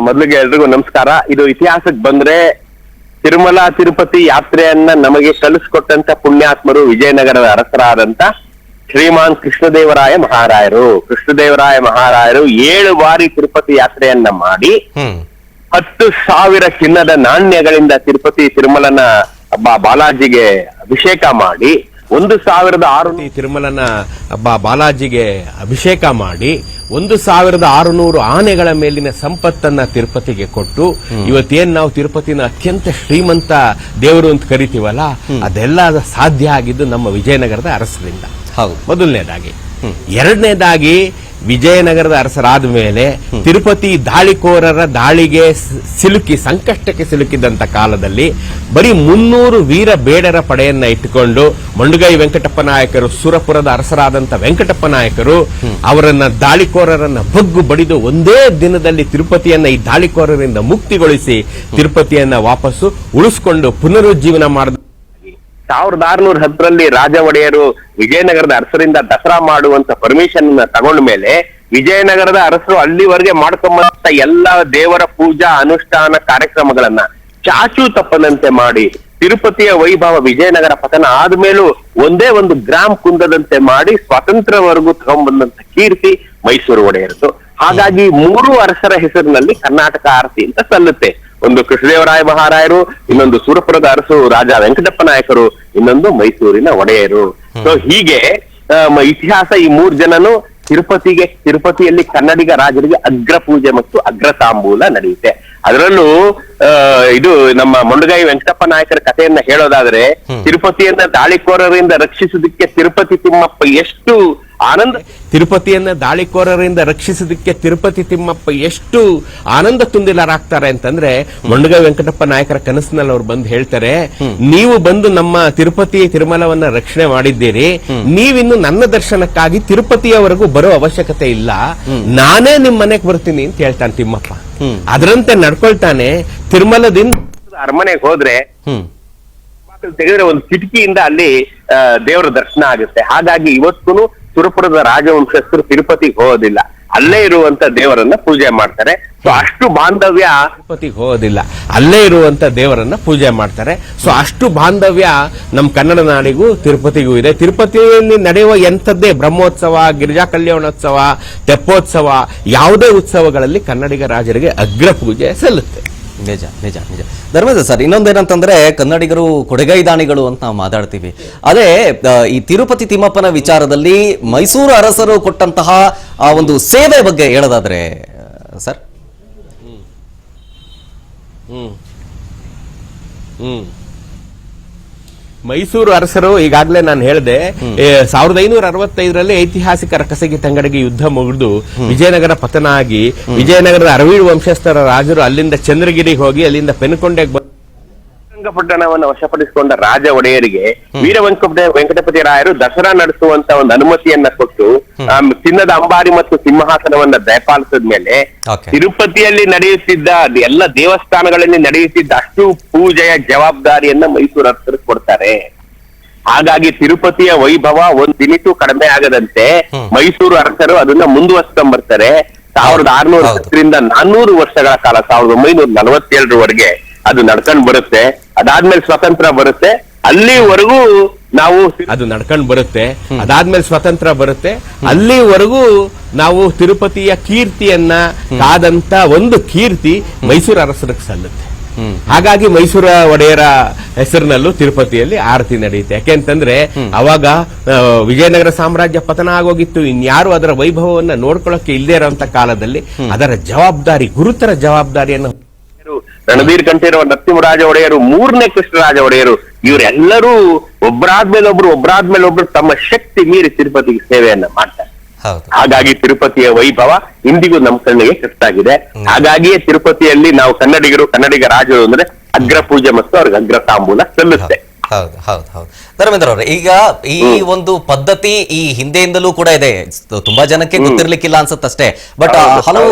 ಮೊದಲಿಗೆ ಎಲ್ರಿಗೂ ನಮಸ್ಕಾರ. ಇದು ಇತಿಹಾಸಕ್ಕೆ ಬಂದ್ರೆ ತಿರುಮಲ ತಿರುಪತಿ ಯಾತ್ರೆಯನ್ನ ನಮಗೆ ಕಲಿಸ್ಕೊಟ್ಟಂತ ಪುಣ್ಯಾತ್ಮರು ವಿಜಯನಗರದ ಅರಸರಾದಂತ ಶ್ರೀಮಾನ್ ಕೃಷ್ಣದೇವರಾಯ ಮಹಾರಾಯರು. ಕೃಷ್ಣದೇವರಾಯ ಮಹಾರಾಯರು 7 ಬಾರಿ ತಿರುಪತಿ ಯಾತ್ರೆಯನ್ನ ಮಾಡಿ 10,000 ಚಿನ್ನದ ನಾಣ್ಯಗಳಿಂದ ತಿರುಪತಿ ತಿರುಮಲನ ಬಾಲಾಜಿಗೆ ಅಭಿಷೇಕ ಮಾಡಿ 1,600 ತಿರುಮಲನ ಬಾಲಾಜಿಗೆ ಅಭಿಷೇಕ ಮಾಡಿ 1,600 ಆನೆಗಳ ಮೇಲಿನ ಸಂಪತ್ತನ್ನ ತಿರುಪತಿಗೆ ಕೊಟ್ಟು, ಇವತ್ತೇನ್ ನಾವು ತಿರುಪತಿನ ಅತ್ಯಂತ ಶ್ರೀಮಂತ ದೇವರು ಅಂತ ಕರಿತೀವಲ್ಲ, ಅದೆಲ್ಲ ಸಾಧ್ಯ ಆಗಿದ್ದು ನಮ್ಮ ವಿಜಯನಗರದ ಅರಸರಿಂದ. ಮೊದಲನೇದಾಗಿ. ಎರಡನೇದಾಗಿ, ವಿಜಯನಗರದ ಅರಸರಾದ ಮೇಲೆ ತಿರುಪತಿ ದಾಳಿಕೋರರ ದಾಳಿಗೆ ಸಿಲುಕಿ ಸಂಕಷ್ಟಕ್ಕೆ ಸಿಲುಕಿದಂತ ಕಾಲದಲ್ಲಿ ಬರೀ 300 ವೀರ ಬೇಡರ ಪಡೆಯನ್ನ ಇಟ್ಟುಕೊಂಡು ಮಂಡುಗೈ ವೆಂಕಟಪ್ಪ ನಾಯಕರು, ಸುರಪುರದ ಅರಸರಾದಂತ ವೆಂಕಟಪ್ಪ ನಾಯಕರು ಅವರನ್ನ ದಾಳಿಕೋರರನ್ನ ಬಗ್ಗು ಬಡಿದು ಒಂದೇ ದಿನದಲ್ಲಿ ತಿರುಪತಿಯನ್ನ ಈ ದಾಳಿಕೋರರಿಂದ ಮುಕ್ತಿಗೊಳಿಸಿ ತಿರುಪತಿಯನ್ನ ವಾಪಸ್ಸು ಉಳಿಸಿಕೊಂಡು ಪುನರುಜ್ಜೀವನ ಮಾಡಿದ 1610ರಲ್ಲಿ ರಾಜ ಒಡೆಯರು ವಿಜಯನಗರದ ಅರಸರಿಂದ ದಸರಾ ಮಾಡುವಂತ ಪರ್ಮಿಷನ್ ತಗೊಂಡ ಮೇಲೆ ವಿಜಯನಗರದ ಅರಸರು ಅಲ್ಲಿವರೆಗೆ ಮಾಡ್ಕೊಂಬಂತ ಎಲ್ಲ ದೇವರ ಪೂಜಾ ಅನುಷ್ಠಾನ ಕಾರ್ಯಕ್ರಮಗಳನ್ನ ಚಾಚೂ ತಪ್ಪದಂತೆ ಮಾಡಿ ತಿರುಪತಿಯ ವೈಭವ ವಿಜಯನಗರ ಪತನ ಆದ್ಮೇಲೂ ಒಂದೇ ಒಂದು ಗ್ರಾಮ್ ಕುಂದದಂತೆ ಮಾಡಿ ಸ್ವಾತಂತ್ರ್ಯವರೆಗೂ ತಗೊಂಡ್ಬಂದಂತ ಕೀರ್ತಿ ಮೈಸೂರು ಒಡೆಯರದು. ಹಾಗಾಗಿ 3 ಅರಸರ ಹೆಸರಿನಲ್ಲಿ ಕರ್ನಾಟಕ ಆರತಿ ಅಂತ ಸಲ್ಲುತ್ತೆ. ಒಂದು ಕೃಷ್ಣದೇವರಾಯ ಮಹಾರಾಯರು, ಇನ್ನೊಂದು ಸೂರಪುರದ ಅರಸು ರಾಜ ವೆಂಕಟಪ್ಪ ನಾಯಕರು, ಇನ್ನೊಂದು ಮೈಸೂರಿನ ಒಡೆಯರು. ಸೊ ಹೀಗೆ ಇತಿಹಾಸ ಈ 3 ಜನನು ತಿರುಪತಿಯಲ್ಲಿ ಕನ್ನಡಿಗ ರಾಜರಿಗೆ ಅಗ್ರ ಪೂಜೆ ಮತ್ತು ಅಗ್ರ ತಾಂಬೂಲ ನಡೆಯುತ್ತೆ. ಅದರಲ್ಲೂ ಇದು ನಮ್ಮ ಮೊಂಡಗೈ ವೆಂಕಟಪ್ಪ ನಾಯಕರ ಕಥೆಯನ್ನ ಹೇಳೋದಾದ್ರೆ, ತಿರುಪತಿಯನ್ನ ದಾಳಿಕೋರರಿಂದ ರಕ್ಷಿಸುವುದಕ್ಕೆ ತಿರುಪತಿ ತಿಮ್ಮಪ್ಪ ಎಷ್ಟು ಆನಂದ ತುಂದಿಲರಾಗ್ತಾರೆ ಅಂತಂದ್ರೆ, ಮೊಂಡಗೈ ವೆಂಕಟಪ್ಪ ನಾಯಕರ ಕನಸಿನಲ್ಲಿ ಅವ್ರು ಬಂದು ಹೇಳ್ತಾರೆ, ನೀವು ಬಂದು ನಮ್ಮ ತಿರುಮಲವನ್ನ ರಕ್ಷಣೆ ಮಾಡಿದ್ದೀರಿ, ನೀವಿನ್ನು ನನ್ನ ದರ್ಶನಕ್ಕಾಗಿ ತಿರುಪತಿಯವರೆಗೂ ಬರೋ ಅವಶ್ಯಕತೆ ಇಲ್ಲ, ನಾನೇ ನಿಮ್ ಮನೆಗೆ ಬರ್ತೀನಿ ಅಂತ ಹೇಳ್ತಾನೆ ತಿಮ್ಮಪ್ಪ. ಅದರಂತೆ ನಡ್ಕೊಳ್ತಾನೆ. ತಿರುಮಲದಿಂದ ಅರಮನೆಗೆ ಹೋದ್ರೆ ತೆಗೆದ್ರೆ ಒಂದು ಕಿಟಕಿಯಿಂದ ಅಲ್ಲಿ ದೇವರ ದರ್ಶನ ಆಗುತ್ತೆ. ಹಾಗಾಗಿ ಇವತ್ತು ಸುರಪುರದ ರಾಜವಂಶಸ್ಥರು ತಿರುಪತಿಗೆ ಹೋಗೋದಿಲ್ಲ, ಅಲ್ಲೇ ಇರುವಂತ ದೇವರನ್ನ ಪೂಜೆ ಮಾಡ್ತಾರೆ. ಸೊ ಅಷ್ಟು ಬಾಂಧವ್ಯ ತಿರುಪತಿಗೆ ಹೋಗೋದಿಲ್ಲ, ಅಲ್ಲೇ ಇರುವಂತ ದೇವರನ್ನ ಪೂಜೆ ಮಾಡ್ತಾರೆ. ಸೊ ಅಷ್ಟು ಬಾಂಧವ್ಯ ನಮ್ಮ ಕನ್ನಡ ನಾಡಿಗೂ ತಿರುಪತಿಗೂ ಇದೆ. ತಿರುಪತಿಯಲ್ಲಿ ನಡೆಯುವ ಎಂಥದ್ದೇ ಬ್ರಹ್ಮೋತ್ಸವ, ಗಿರಿಜಾ ಕಲ್ಯಾಣೋತ್ಸವ, ತೆಪ್ಪೋತ್ಸವ, ಯಾವುದೇ ಉತ್ಸವಗಳಲ್ಲಿ ಕನ್ನಡಿಗ ರಾಜರಿಗೆ ಅಗ್ರ ಪೂಜೆ ಸಲ್ಲುತ್ತೆ. ನಿಜ ನಿಜ ನಿಜ. ಧರ್ಮೇಂದ್ರ ಸರ್, ಇನ್ನೊಂದೇನಂತಂದ್ರೆ ಕನ್ನಡಿಗರು ಕೊಡುಗೈದಾನಿಗಳು ಅಂತ ನಾವು ಮಾತಾಡ್ತೀವಿ. ಅದೇ ಈ ತಿರುಪತಿ ತಿಮ್ಮಪ್ಪನ ವಿಚಾರದಲ್ಲಿ ಮೈಸೂರು ಅರಸರು ಕೊಟ್ಟಂತಹ ಆ ಒಂದು ಸೇವೆ ಬಗ್ಗೆ ಹೇಳೋದಾದ್ರೆ ಸರ್. ಮೈಸೂರು ಅರಸರು ಈಗಾಗಲೇ ನಾನು ಹೇಳಿದೆ, 1565ರಲ್ಲಿ ಐತಿಹಾಸಿಕ ರಕ್ಕಸಗಿ ತಂಗಡಿಗೆ ಯುದ್ಧ ಮುಗಿದು ವಿಜಯನಗರ ಪತನ ಆಗಿ ವಿಜಯನಗರದ ಅರವೀಡು ವಂಶಸ್ಥರ ರಾಜರು ಅಲ್ಲಿಂದ ಚಂದ್ರಗಿರಿಗೆ ಹೋಗಿ ಅಲ್ಲಿಂದ ಪೆನುಕೊಂಡೆಗೆ ಶ್ರೀರಂಗಪಟ್ಟಣವನ್ನು ವಶಪಡಿಸಿಕೊಂಡ ರಾಜ ಒಡೆಯರಿಗೆ ವೀರ ವೆಂಕಟಪತಿ ರಾಯರು ದಸರಾ ನಡೆಸುವಂತ ಒಂದು ಅನುಮತಿಯನ್ನ ಕೊಟ್ಟು ಚಿನ್ನದ ಅಂಬಾರಿ ಮತ್ತು ಸಿಂಹಾಸನವನ್ನ ದಯಪಾಲಿಸಿದ ಮೇಲೆ ತಿರುಪತಿಯಲ್ಲಿ ನಡೆಯುತ್ತಿದ್ದ ಎಲ್ಲ ದೇವಸ್ಥಾನಗಳಲ್ಲಿ ನಡೆಯುತ್ತಿದ್ದ ಅಷ್ಟು ಪೂಜೆಯ ಜವಾಬ್ದಾರಿಯನ್ನ ಮೈಸೂರು ಅರಸರು ಕೊಡ್ತಾರೆ. ಹಾಗಾಗಿ ತಿರುಪತಿಯ ವೈಭವ ಒಂದ್ ದಿನಿತೂ ಕಡಿಮೆ ಆಗದಂತೆ ಮೈಸೂರು ಅರಸರು ಅದನ್ನ ಮುಂದುವರಿಸ್ಕೊಂಡ್ಬರ್ತಾರೆ. 1610ರಿಂದ 400 ವರ್ಷಗಳ ಕಾಲ 1947ರವರೆಗೆ ಅದು ನಡ್ಕೊಂಡ್ ಬರುತ್ತೆ. ಅದಾದ್ಮೇಲೆ ಸ್ವತಂತ್ರ ಬರುತ್ತೆ, ಅಲ್ಲಿವರೆಗೂ ನಾವು ತಿರುಪತಿಯ ಕೀರ್ತಿಯನ್ನ ಕಾದಂತ ಒಂದು ಕೀರ್ತಿ ಮೈಸೂರು ಅರಸರಿಗೆ ಸಲ್ಲುತ್ತೆ. ಹಾಗಾಗಿ ಮೈಸೂರ ಒಡೆಯರ ಹೆಸರಿನಲ್ಲೂ ತಿರುಪತಿಯಲ್ಲಿ ಆರತಿ ನಡೆಯುತ್ತೆ. ಯಾಕೆಂತಂದ್ರೆ ಅವಾಗ ವಿಜಯನಗರ ಸಾಮ್ರಾಜ್ಯ ಪತನ ಆಗೋಗಿತ್ತು, ಇನ್ಯಾರು ಅದರ ವೈಭವವನ್ನ ನೋಡ್ಕೊಳ್ಳೋಕೆ ಇಲ್ಲದೆ ಇರೋಂತ ಕಾಲದಲ್ಲಿ ಅದರ ಜವಾಬ್ದಾರಿ, ಗುರುತರ ಜವಾಬ್ದಾರಿಯನ್ನು ರಣಧೀರ್ ಕಂಠೀರವ ನರಸಿಂಹರಾಜ ಒಡೆಯರು, 3ನೇ ಕೃಷ್ಣರಾಜ ಒಡೆಯರು, ಇವರೆಲ್ಲರೂ ಒಬ್ಬರಾದ್ಮೇಲೆ ಒಬ್ರು ತಮ್ಮ ಶಕ್ತಿ ಮೀರಿ ತಿರುಪತಿಗೆ ಸೇವೆಯನ್ನ ಮಾಡ್ತಾರೆ. ಹಾಗಾಗಿ ತಿರುಪತಿಯ ವೈಭವ ಇಂದಿಗೂ ನಮ್ಮ ಕಣ್ಣಿಗೆ ಕಟ್ಟಾಗಿದೆ. ಹಾಗಾಗಿಯೇ ತಿರುಪತಿಯಲ್ಲಿ ನಾವು ಕನ್ನಡಿಗ ರಾಜರು ಅಂದ್ರೆ ಅಗ್ರ ಪೂಜೆ ಮತ್ತು ಅವ್ರಿಗೆ ಅಗ್ರ ತಾಂಬೂಲ ಸಲ್ಲುತ್ತೆ. ಹೌದು ಹೌದು ಹೌದು. ಧರ್ಮೇಂದ್ರ ಅವರೇ, ಈಗ ಈ ಒಂದು ಪದ್ಧತಿ ಈ ಹಿಂದೆಯಿಂದಲೂ ಕೂಡ ಇದೆ, ತುಂಬಾ ಜನಕ್ಕೆ ಗೊತ್ತಿರ್ಲಿಕ್ಕಿಲ್ಲ ಅನ್ಸುತ್ತಷ್ಟೇ. ಬಟ್ ಹಲವು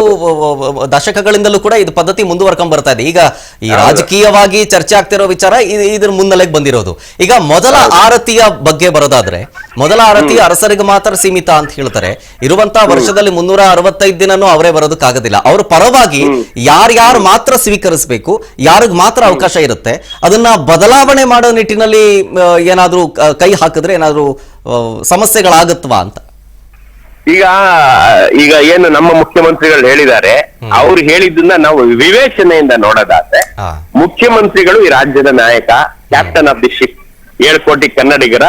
ದಶಕಗಳಿಂದಲೂ ಕೂಡ ಇದು ಪದ್ಧತಿ ಮುಂದುವರ್ಕೊಂಡ್ ಬರ್ತಾ ಇದೆ. ಈಗ ಈ ರಾಜಕೀಯವಾಗಿ ಚರ್ಚೆ ಆಗ್ತಿರೋ ವಿಚಾರ ಇದ್ರ ಮುನ್ನೆಲೆಗೆ ಬಂದಿರೋದು. ಈಗ ಮೊದಲ ಆರತಿಯ ಬಗ್ಗೆ ಬರೋದಾದ್ರೆ, ಮೊದಲ ಆರತಿ ಅರಸರಿಗೆ ಮಾತ್ರ ಸೀಮಿತ ಅಂತ ಹೇಳ್ತಾರೆ. ಇರುವಂತಹ ವರ್ಷದಲ್ಲಿ 365 ದಿನನೂ ಅವರೇ ಬರೋದಕ್ಕಾಗೋದಿಲ್ಲ. ಅವ್ರ ಪರವಾಗಿ ಯಾರ್ಯಾರು ಮಾತ್ರ ಸ್ವೀಕರಿಸಬೇಕು, ಯಾರಿಗ್ ಮಾತ್ರ ಅವಕಾಶ ಇರುತ್ತೆ, ಅದನ್ನ ಬದಲಾವಣೆ ಮಾಡೋ ನಿಟ್ಟಿನಲ್ಲಿ ಏನಾದ್ರೂ ಕೈ ಹಾಕಿದ್ರೆ ಏನಾದ್ರೂ ಸಮಸ್ಯೆಗಳಾಗತ್ವಾ ಅಂತ. ಈಗ ಏನು ನಮ್ಮ ಮುಖ್ಯಮಂತ್ರಿಗಳು ಹೇಳಿದ್ದಾರೆ, ಅವ್ರು ಹೇಳಿದ್ದನ್ನ ನಾವು ವಿವೇಚನೆಯಿಂದ ನೋಡೋದಾದ್ರೆ, ಮುಖ್ಯಮಂತ್ರಿಗಳು ಈ ರಾಜ್ಯದ ನಾಯಕ, ಕ್ಯಾಪ್ಟನ್ ಆಫ್ ದಿ ಶಿಪ್, 7 ಕೋಟಿ ಕನ್ನಡಿಗರ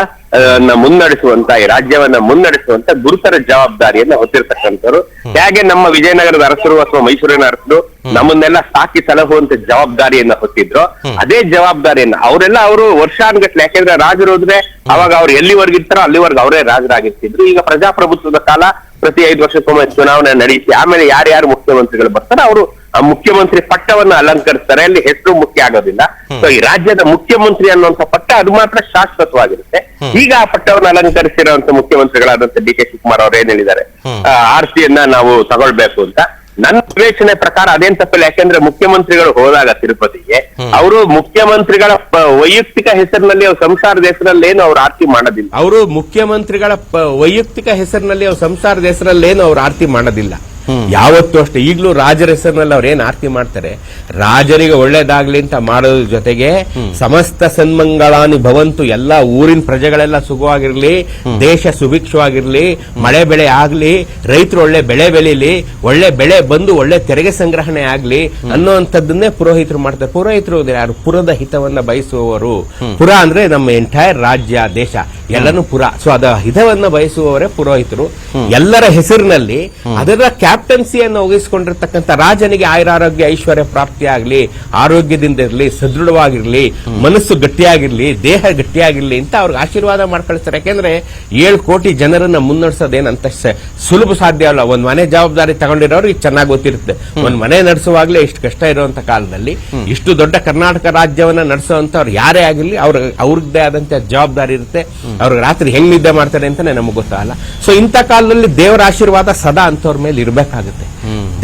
ಮುನ್ನಡೆಸುವಂತ, ಈ ರಾಜ್ಯವನ್ನ ಮುನ್ನಡೆಸುವಂತ ಗುರುತರ ಜವಾಬ್ದಾರಿಯನ್ನ ಹೊತ್ತಿರ್ತಕ್ಕಂಥವ್ರು. ಹೇಗೆ ನಮ್ಮ ವಿಜಯನಗರದ ಅರಸರು ಅಥವಾ ಮೈಸೂರಿನ ಅರಸರು ನಮ್ಮನ್ನೆಲ್ಲ ಸಾಕಿ ಸಲಹುವಂತ ಜವಾಬ್ದಾರಿಯನ್ನ ಹೊತ್ತಿದ್ರು, ಅದೇ ಜವಾಬ್ದಾರಿಯನ್ನ ಅವರು ವರ್ಷಾನುಗಟ್ಲೆ, ಯಾಕೆಂದ್ರೆ ರಾಜರು ಹೋದ್ರೆ ಅವಾಗ ಅವ್ರು ಎಲ್ಲಿವರೆಗಿರ್ತಾರೋ ಅಲ್ಲಿವರೆಗೂ ಅವರೇ ರಾಜರಾಗಿರ್ತಿದ್ರು. ಈಗ ಪ್ರಜಾಪ್ರಭುತ್ವದ ಕಾಲ, ಪ್ರತಿ 5 ವರ್ಷಕ್ಕೊಮ್ಮೆ ಚುನಾವಣೆ ನಡೆಸಿ ಆಮೇಲೆ ಯಾರ್ಯಾರು ಮುಖ್ಯಮಂತ್ರಿಗಳು ಬರ್ತಾರೆ ಅವರು ಆ ಮುಖ್ಯಮಂತ್ರಿ ಪಟ್ಟವನ್ನ ಅಲಂಕರಿಸ್ತಾರೆ. ಅಲ್ಲಿ ಹೆಸರು ಮುಖ್ಯ ಆಗೋದಿಲ್ಲ. ಸೊ ಈ ರಾಜ್ಯದ ಮುಖ್ಯಮಂತ್ರಿ ಅನ್ನುವಂತ ಪಟ್ಟ ಅದು ಮಾತ್ರ ಶಾಶ್ವತವಾಗಿರುತ್ತೆ. ಈಗ ಆ ಪಟ್ಟವನ್ನು ಅಲಂಕರಿಸಿರುವಂತ ಮುಖ್ಯಮಂತ್ರಿಗಳಾದಂತ ಡಿ ಕೆ ಶಿವಕುಮಾರ್ ಅವ್ರು ಏನ್ ಹೇಳಿದ್ದಾರೆ, ಆರತಿಯನ್ನ ನಾವು ತಗೊಳ್ಬೇಕು ಅಂತ. ನನ್ನ ವಿವೇಚನೆ ಪ್ರಕಾರ ಅದೇನ್ ತಪ್ಪಿಲ್ಲ. ಯಾಕೆಂದ್ರೆ ಮುಖ್ಯಮಂತ್ರಿಗಳು ಹೋದಾಗ ತಿರುಪತಿಗೆ ಅವರು ಮುಖ್ಯಮಂತ್ರಿಗಳ ವೈಯಕ್ತಿಕ ಹೆಸರಿನಲ್ಲಿ ಸಂಸಾರದ ಹೆಸರಲ್ಲೇನು ಅವ್ರು ಆರತಿ ಮಾಡೋದಿಲ್ಲ. ಅವರು ಮುಖ್ಯಮಂತ್ರಿಗಳ ವೈಯಕ್ತಿಕ ಹೆಸರಿನಲ್ಲಿ ಅವ್ರ ಸಂಸಾರದ ಹೆಸರಲ್ಲೇನು ಅವ್ರು ಆರತಿ ಮಾಡೋದಿಲ್ಲ. ಯಾವತ್ತೂ ಅಷ್ಟೇ. ಈಗಲೂ ರಾಜರ ಹೆಸರಿನಲ್ಲಿ ಅವ್ರು ಏನ್ ಆರತಿ ಮಾಡ್ತಾರೆ, ರಾಜರಿಗೆ ಒಳ್ಳೇದಾಗ್ಲಿ ಅಂತ ಮಾಡೋದ್ರ ಜೊತೆಗೆ ಸಮಸ್ತ ಸನ್ಮಂಗಳಾನಿ ಭವಂತು, ಎಲ್ಲಾ ಊರಿನ ಪ್ರಜೆಗಳೆಲ್ಲ ಸುಖವಾಗಿರ್ಲಿ, ದೇಶ ಸುಭಿಕ್ಷವಾಗಿರ್ಲಿ, ಮಳೆ ಬೆಳೆ ಆಗ್ಲಿ, ರೈತರು ಒಳ್ಳೆ ಬೆಳೆ ಬೆಳೀಲಿ, ಒಳ್ಳೆ ಬೆಳೆ ಬಂದು ಒಳ್ಳೆ ತೆರಿಗೆ ಸಂಗ್ರಹಣೆ ಆಗ್ಲಿ ಅನ್ನೋಂಥದ್ದನ್ನೇ ಪುರೋಹಿತರು ಮಾಡ್ತಾರೆ. ಪುರೋಹಿತರು ಯಾರು? ಪುರದ ಹಿತವನ್ನ ಬಯಸುವವರು. ಪುರ ಅಂದ್ರೆ ನಮ್ಮ ಎಂಟೈರ್ ರಾಜ್ಯ ದೇಶ ಎಲ್ಲನೂ ಪುರ. ಸೊ ಅದ ಹಿತವನ್ನ ಬಯಸುವವರೇ ಪುರೋಹಿತರು. ಎಲ್ಲರ ಹೆಸರಿನಲ್ಲಿ ಅದರ ಕ್ಯಾಪ್ಟನ್ಸಿಯನ್ನು ವಹಿಸಿಕೊಂಡಿರ್ತಕ್ಕಂಥ ರಾಜನಿಗೆ ಆಯುರಾರೋಗ್ಯ ಐಶ್ವರ್ಯ ಪ್ರಾಪ್ತಿ ಆಗ್ಲಿ, ಆರೋಗ್ಯದಿಂದ ಇರಲಿ, ಸದೃಢವಾಗಿರ್ಲಿ, ಮನಸ್ಸು ಗಟ್ಟಿಯಾಗಿರ್ಲಿ, ದೇಹ ಗಟ್ಟಿಯಾಗಿರ್ಲಿ ಅಂತ ಅವ್ರಿಗೆ ಆಶೀರ್ವಾದ ಮಾಡ್ಕೊಳ್ತಾರೆ. ಯಾಕೆಂದ್ರೆ 7 ಕೋಟಿ ಜನರನ್ನ ಮುನ್ನಡೆಸೋದೇನಂತ ಸುಲಭ ಸಾಧ್ಯ ಅಲ್ಲ. ಒಂದ್ ಮನೆ ಜವಾಬ್ದಾರಿ ತಗೊಂಡಿರೋರಿಗೆ ಚೆನ್ನಾಗಿ ಗೊತ್ತಿರುತ್ತೆ. ಒಂದ್ ಮನೆ ನಡೆಸುವಾಗ್ಲೇ ಇಷ್ಟು ಕಷ್ಟ ಇರುವಂತ ಕಾಲದಲ್ಲಿ ಇಷ್ಟು ದೊಡ್ಡ ಕರ್ನಾಟಕ ರಾಜ್ಯವನ್ನ ನಡೆಸುವಂತವ್ರು ಯಾರೇ ಆಗಿರ್ಲಿ ಅವ್ರದ್ದೇ ಆದಂತ ಜವಾಬ್ದಾರಿ ಇರುತ್ತೆ. ಅವ್ರಿಗೆ ರಾತ್ರಿ ಹೆಂಗ್ ನಿದ್ದೆ ಮಾಡ್ತಾರೆ ಅಂತಾನೆ ನಮಗೆ ಗೊತ್ತಾಗಲ್ಲ. ಸೊ ಇಂಥ ಕಾಲದಲ್ಲಿ ದೇವರ ಆಶೀರ್ವಾದ ಸದಾ ಅಂತವ್ರ ಮೇಲೆ ಇರಬೇಕಾಗುತ್ತೆ.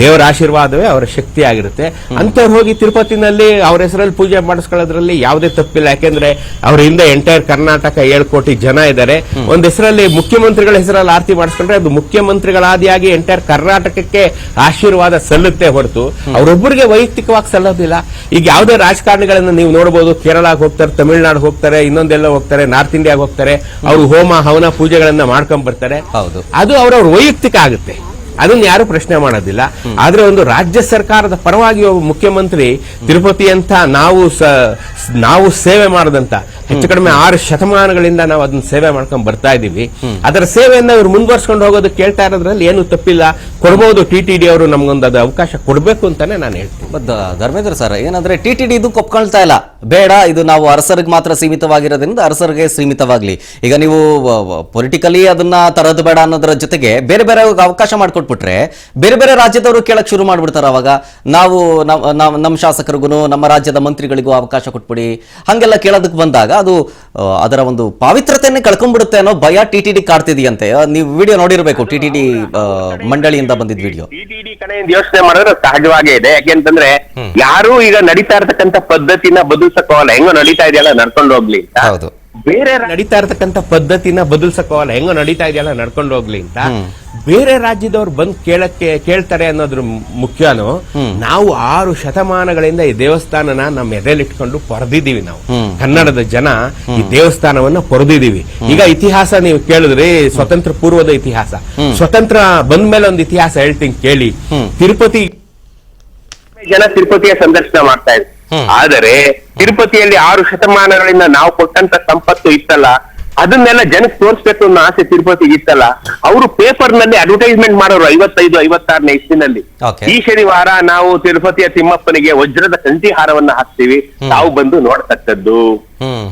ದೇವರ ಆಶೀರ್ವಾದವೇ ಅವರ ಶಕ್ತಿ ಆಗಿರುತ್ತೆ. ಅಂತವ್ರು ಹೋಗಿ ತಿರುಪತಿನಲ್ಲಿ ಅವ್ರ ಹೆಸರಲ್ಲಿ ಪೂಜೆ ಮಾಡಿಸ್ಕೊಳ್ಳೋದ್ರಲ್ಲಿ ಯಾವುದೇ ತಪ್ಪಿಲ್ಲ. ಯಾಕೆಂದ್ರೆ ಅವ್ರ ಹಿಂದೆ ಎಂಟೈರ್ ಕರ್ನಾಟಕ 7 ಕೋಟಿ ಜನ ಇದ್ದಾರೆ. ಒಂದ್ ಹೆಸರಲ್ಲಿ ಮುಖ್ಯಮಂತ್ರಿಗಳ ಹೆಸರಲ್ಲಿ ಆರತಿ ಮಾಡಿಸ್ಕೊಂಡ್ರೆ ಅದು ಮುಖ್ಯಮಂತ್ರಿಗಳಾದಿಯಾಗಿ ಎಂಟೈರ್ ಕರ್ನಾಟಕಕ್ಕೆ ಆಶೀರ್ವಾದ ಸಲ್ಲುತ್ತೆ ಹೊರತು ಅವರೊಬ್ಬರಿಗೆ ವೈಯಕ್ತಿಕವಾಗಿ ಸಲ್ಲೋದಿಲ್ಲ. ಈಗ ಯಾವುದೇ ರಾಜಕಾರಣಿಗಳನ್ನ ನೀವು ನೋಡಬಹುದು, ಕೇರಳಕ್ಕೆ ಹೋಗ್ತಾರೆ, ತಮಿಳುನಾಡು ಹೋಗ್ತಾರೆ, ಇನ್ನೊಂದೆಲ್ಲ ಹೋಗ್ತಾರೆ, ನಾರ್ತ್ ಇಂಡಿಯಾಗೆ ಹೋಗ್ತಾರೆ, ಅವರು ಹೋಮ ಹವನ ಪೂಜೆಗಳನ್ನ ಮಾಡ್ಕೊಂಡ್ ಬರ್ತಾರೆ. ಅದು ಅವ್ರವ್ರ ವೈಯಕ್ತಿಕ ಆಗುತ್ತೆ, ಅದನ್ನ ಯಾರು ಪ್ರಶ್ನೆ ಮಾಡೋದಿಲ್ಲ. ಆದ್ರೆ ಒಂದು ರಾಜ್ಯ ಸರ್ಕಾರದ ಪರವಾಗಿ ಒಬ್ಬ ಮುಖ್ಯಮಂತ್ರಿ ತಿರುಪತಿ ಅಂತ ನಾವು ಸೇವೆ ಮಾಡದಂತ ಹೆಚ್ಚು ಕಡಿಮೆ 6 ಶತಮಾನಗಳಿಂದ ನಾವು ಅದನ್ನ ಸೇವೆ ಮಾಡ್ಕೊಂಡ್ ಬರ್ತಾ ಇದೀವಿ. ಅದರ ಸೇವೆಯನ್ನ ಇವ್ರು ಮುಂದುವರ್ಸ್ಕೊಂಡು ಹೋಗೋದು ಕೇಳ್ತಾ ಇರೋದ್ರಲ್ಲಿ ಏನು ತಪ್ಪಿಲ್ಲ. ಕೊಡಬಹುದು, ಟಿಟಿಡಿ ಅವರು ನಮ್ಗೊಂದು ಅದು ಅವಕಾಶ ಕೊಡಬೇಕು ಅಂತಾನೆ ನಾನು ಹೇಳ್ತೀನಿ. ಧರ್ಮೇಂದ್ರ ಸರ್, ಏನಂದ್ರೆ ಟಿಟಿಡಿ ಇದು ಒಪ್ಕೊಳ್ತಾ ಇಲ್ಲ, ಬೇಡ ಇದು ನಾವು ಅರಸರಿಗೆ ಮಾತ್ರ ಸೀಮಿತವಾಗಿರೋದ್ರಿಂದ ಅರಸರಿಗೆ ಸೀಮಿತವಾಗ್ಲಿ. ಈಗ ನೀವು ಪೊಲಿಟಿಕಲಿ ಅದನ್ನ ತರೋದು ಬೇಡ ಅನ್ನೋದ್ರ ಜೊತೆಗೆ ಬೇರೆ ಬೇರೆ ಅವಕಾಶ ಮಾಡ್ಕೊಟ್ಬಿಟ್ರೆ ಬೇರೆ ಬೇರೆ ರಾಜ್ಯದವರು ಕೇಳಕ್ ಶುರು ಮಾಡ್ಬಿಡ್ತಾರೆ. ಅವಾಗ ನಾವು ನಮ್ಮ ಶಾಸಕರಿಗೂ ನಮ್ಮ ರಾಜ್ಯದ ಮಂತ್ರಿಗಳಿಗೂ ಅವಕಾಶ ಕೊಟ್ಬಿಡಿ ಹಂಗೆಲ್ಲ ಕೇಳೋದಕ್ಕೆ ಬಂದಾಗ ಅದು ಅದರ ಒಂದು ಪಾವಿತ್ರತೆಯನ್ನೇ ಕಳ್ಕೊಂಡ್ಬಿಡುತ್ತೆ ಅನ್ನೋ ಭಯ ಟಿಟಿಡಿ ಕಾಡ್ತಿದೆಯಂತೆ. ನೀವು ವಿಡಿಯೋ ನೋಡಿರ್ಬೇಕು, ಟಿಟಿಡಿ ಮಂಡಳಿಯಿಂದ ಬಂದಿದ್ದ ವಿಡಿಯೋ. ಟಿಟಿಡಿ ಕಡೆಯಿಂದ ಯೋಚನೆ ಮಾಡಿದ್ರೆ ಸಹಜವಾಗೇ ಇದೆ. ಯಾಕೆಂತಂದ್ರೆ ಯಾರು ಈಗ ನಡೀತಾ ಇರತಕ್ಕಂತ ಪದ್ಧತಿನ ಬದಲಿಸಕ್ಕೋಲ್ಲ, ಹೆಂಗೋ ನಡೀತಾ ಇದೆಯಲ್ಲ ನಡ್ಕೊಂಡು ಹೋಗ್ಲಿ ಅಂತ. ಹೌದು, ಬೇರೆ ನಡೀತಾ ಇರತಕ್ಕಂತ ಪದ್ಧತಿನ ಬದಲಿಸಕ್ಕೋಲ್ಲ, ಹೆಂಗೋ ನಡೀತಾ ಇದೆಯಲ್ಲ ನಡ್ಕೊಂಡು ಹೋಗ್ಲಿ ಅಂತ ಬೇರೆ ರಾಜ್ಯದವ್ರು ಬಂದು ಕೇಳ್ತಾರೆ ಅನ್ನೋದ್ರ ಮುಖ್ಯನೋ. ನಾವು 6 ಶತಮಾನಗಳಿಂದ ಈ ದೇವಸ್ಥಾನನ ನಮ್ಮ ಎದೆಲಿಟ್ಕೊಂಡು ಪೊರೆದಿದ್ದೀವಿ. ನಾವು ಕನ್ನಡದ ಜನ ಈ ದೇವಸ್ಥಾನವನ್ನ ಪೊರೆದಿದ್ದೀವಿ. ಈಗ ಇತಿಹಾಸ ನೀವು ಕೇಳಿದ್ರಿ, ಸ್ವತಂತ್ರ ಪೂರ್ವದ ಇತಿಹಾಸ, ಸ್ವತಂತ್ರ ಬಂದ ಮೇಲೆ ಒಂದು ಇತಿಹಾಸ ಹೇಳ್ತೀನಿ ಕೇಳಿ. ಜನ ತಿರುಪತಿಯ ಸಂದರ್ಶನ ಮಾಡ್ತಾ ಇದ್ರು. ಆದರೆ ತಿರುಪತಿಯಲ್ಲಿ 6 ಶತಮಾನಗಳಿಂದ ನಾವು ಕೊಟ್ಟಂತ ಸಂಪತ್ತು ಇತ್ತಲ್ಲ, ಅದನ್ನೆಲ್ಲ ಜನಕ್ಕೆ ತೋರಿಸ್ಬೇಕು ಅನ್ನೋ ಆಸೆ ತಿರುಪತಿಗೆ ಇತ್ತಲ್ಲ. ಅವರು ಪೇಪರ್ ನಲ್ಲಿ ಅಡ್ವರ್ಟೈಸ್ಮೆಂಟ್ ಮಾಡೋರು 55-56ನೇ ಇಸ್ವಿನಲ್ಲಿ. ಈ ಶನಿವಾರ ನಾವು ತಿರುಪತಿಯ ತಿಮ್ಮಪ್ಪನಿಗೆ ವಜ್ರದ ಕಂಠಿ ಹಾರವನ್ನ ಹಾಕ್ತೀವಿ, ತಾವು ಬಂದು ನೋಡ್ತಕ್ಕದ್ದು.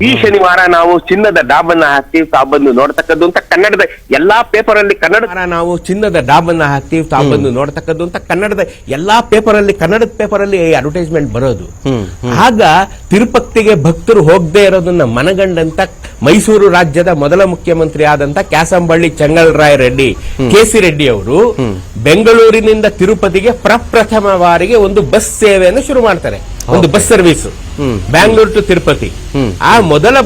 ಈ ಶನಿವಾರ ನಾವು ಚಿನ್ನದ ಡಾಬನ್ನ ಹಾಕ್ತೀವಿ, ತಾವು ಬಂದು ನೋಡ್ತಕ್ಕದ್ದು ಅಂತ ಕನ್ನಡದ ಎಲ್ಲಾ ಪೇಪರ್ ಅಲ್ಲಿ ನಾವು ಚಿನ್ನದ ಡಾಬನ್ನ ಹಾಕ್ತೀವಿ, ತಾವು ಬಂದು ನೋಡ್ತಕ್ಕದ್ದು ಅಂತ ಕನ್ನಡದ ಎಲ್ಲಾ ಪೇಪರ್ ಅಲ್ಲಿ, ಕನ್ನಡದ ಪೇಪರ್ ಅಲ್ಲಿ ಅಡ್ವರ್ಟೈಸ್ಮೆಂಟ್ ಬರೋದು. ಆಗ ತಿರುಪತಿಗೆ ಭಕ್ತರು ಹೋಗದೆ ಇರೋದನ್ನ ಮನಗಂಡಂತ ಮೈಸೂರು ರಾಜ್ಯದ ಮೊದಲ ಮುಖ್ಯಮಂತ್ರಿ ಆದಂತ ಕ್ಯಾಸಂಬಳ್ಳಿ ಚೆಂಗಲ್ರಾಯ ರೆಡ್ಡಿ, ಕೆಸಿ ರೆಡ್ಡಿ ಅವರು ಬೆಂಗಳೂರಿನಿಂದ ತಿರುಪತಿಗೆ ಪ್ರಪ್ರಥಮ ಬಾರಿಗೆ ಒಂದು ಬಸ್ ಸೇವೆಯನ್ನು ಶುರು ಮಾಡ್ತಾರೆ. ಒಂದು bus service Bangalore to Tirupati. ಆ ಮೊದಲ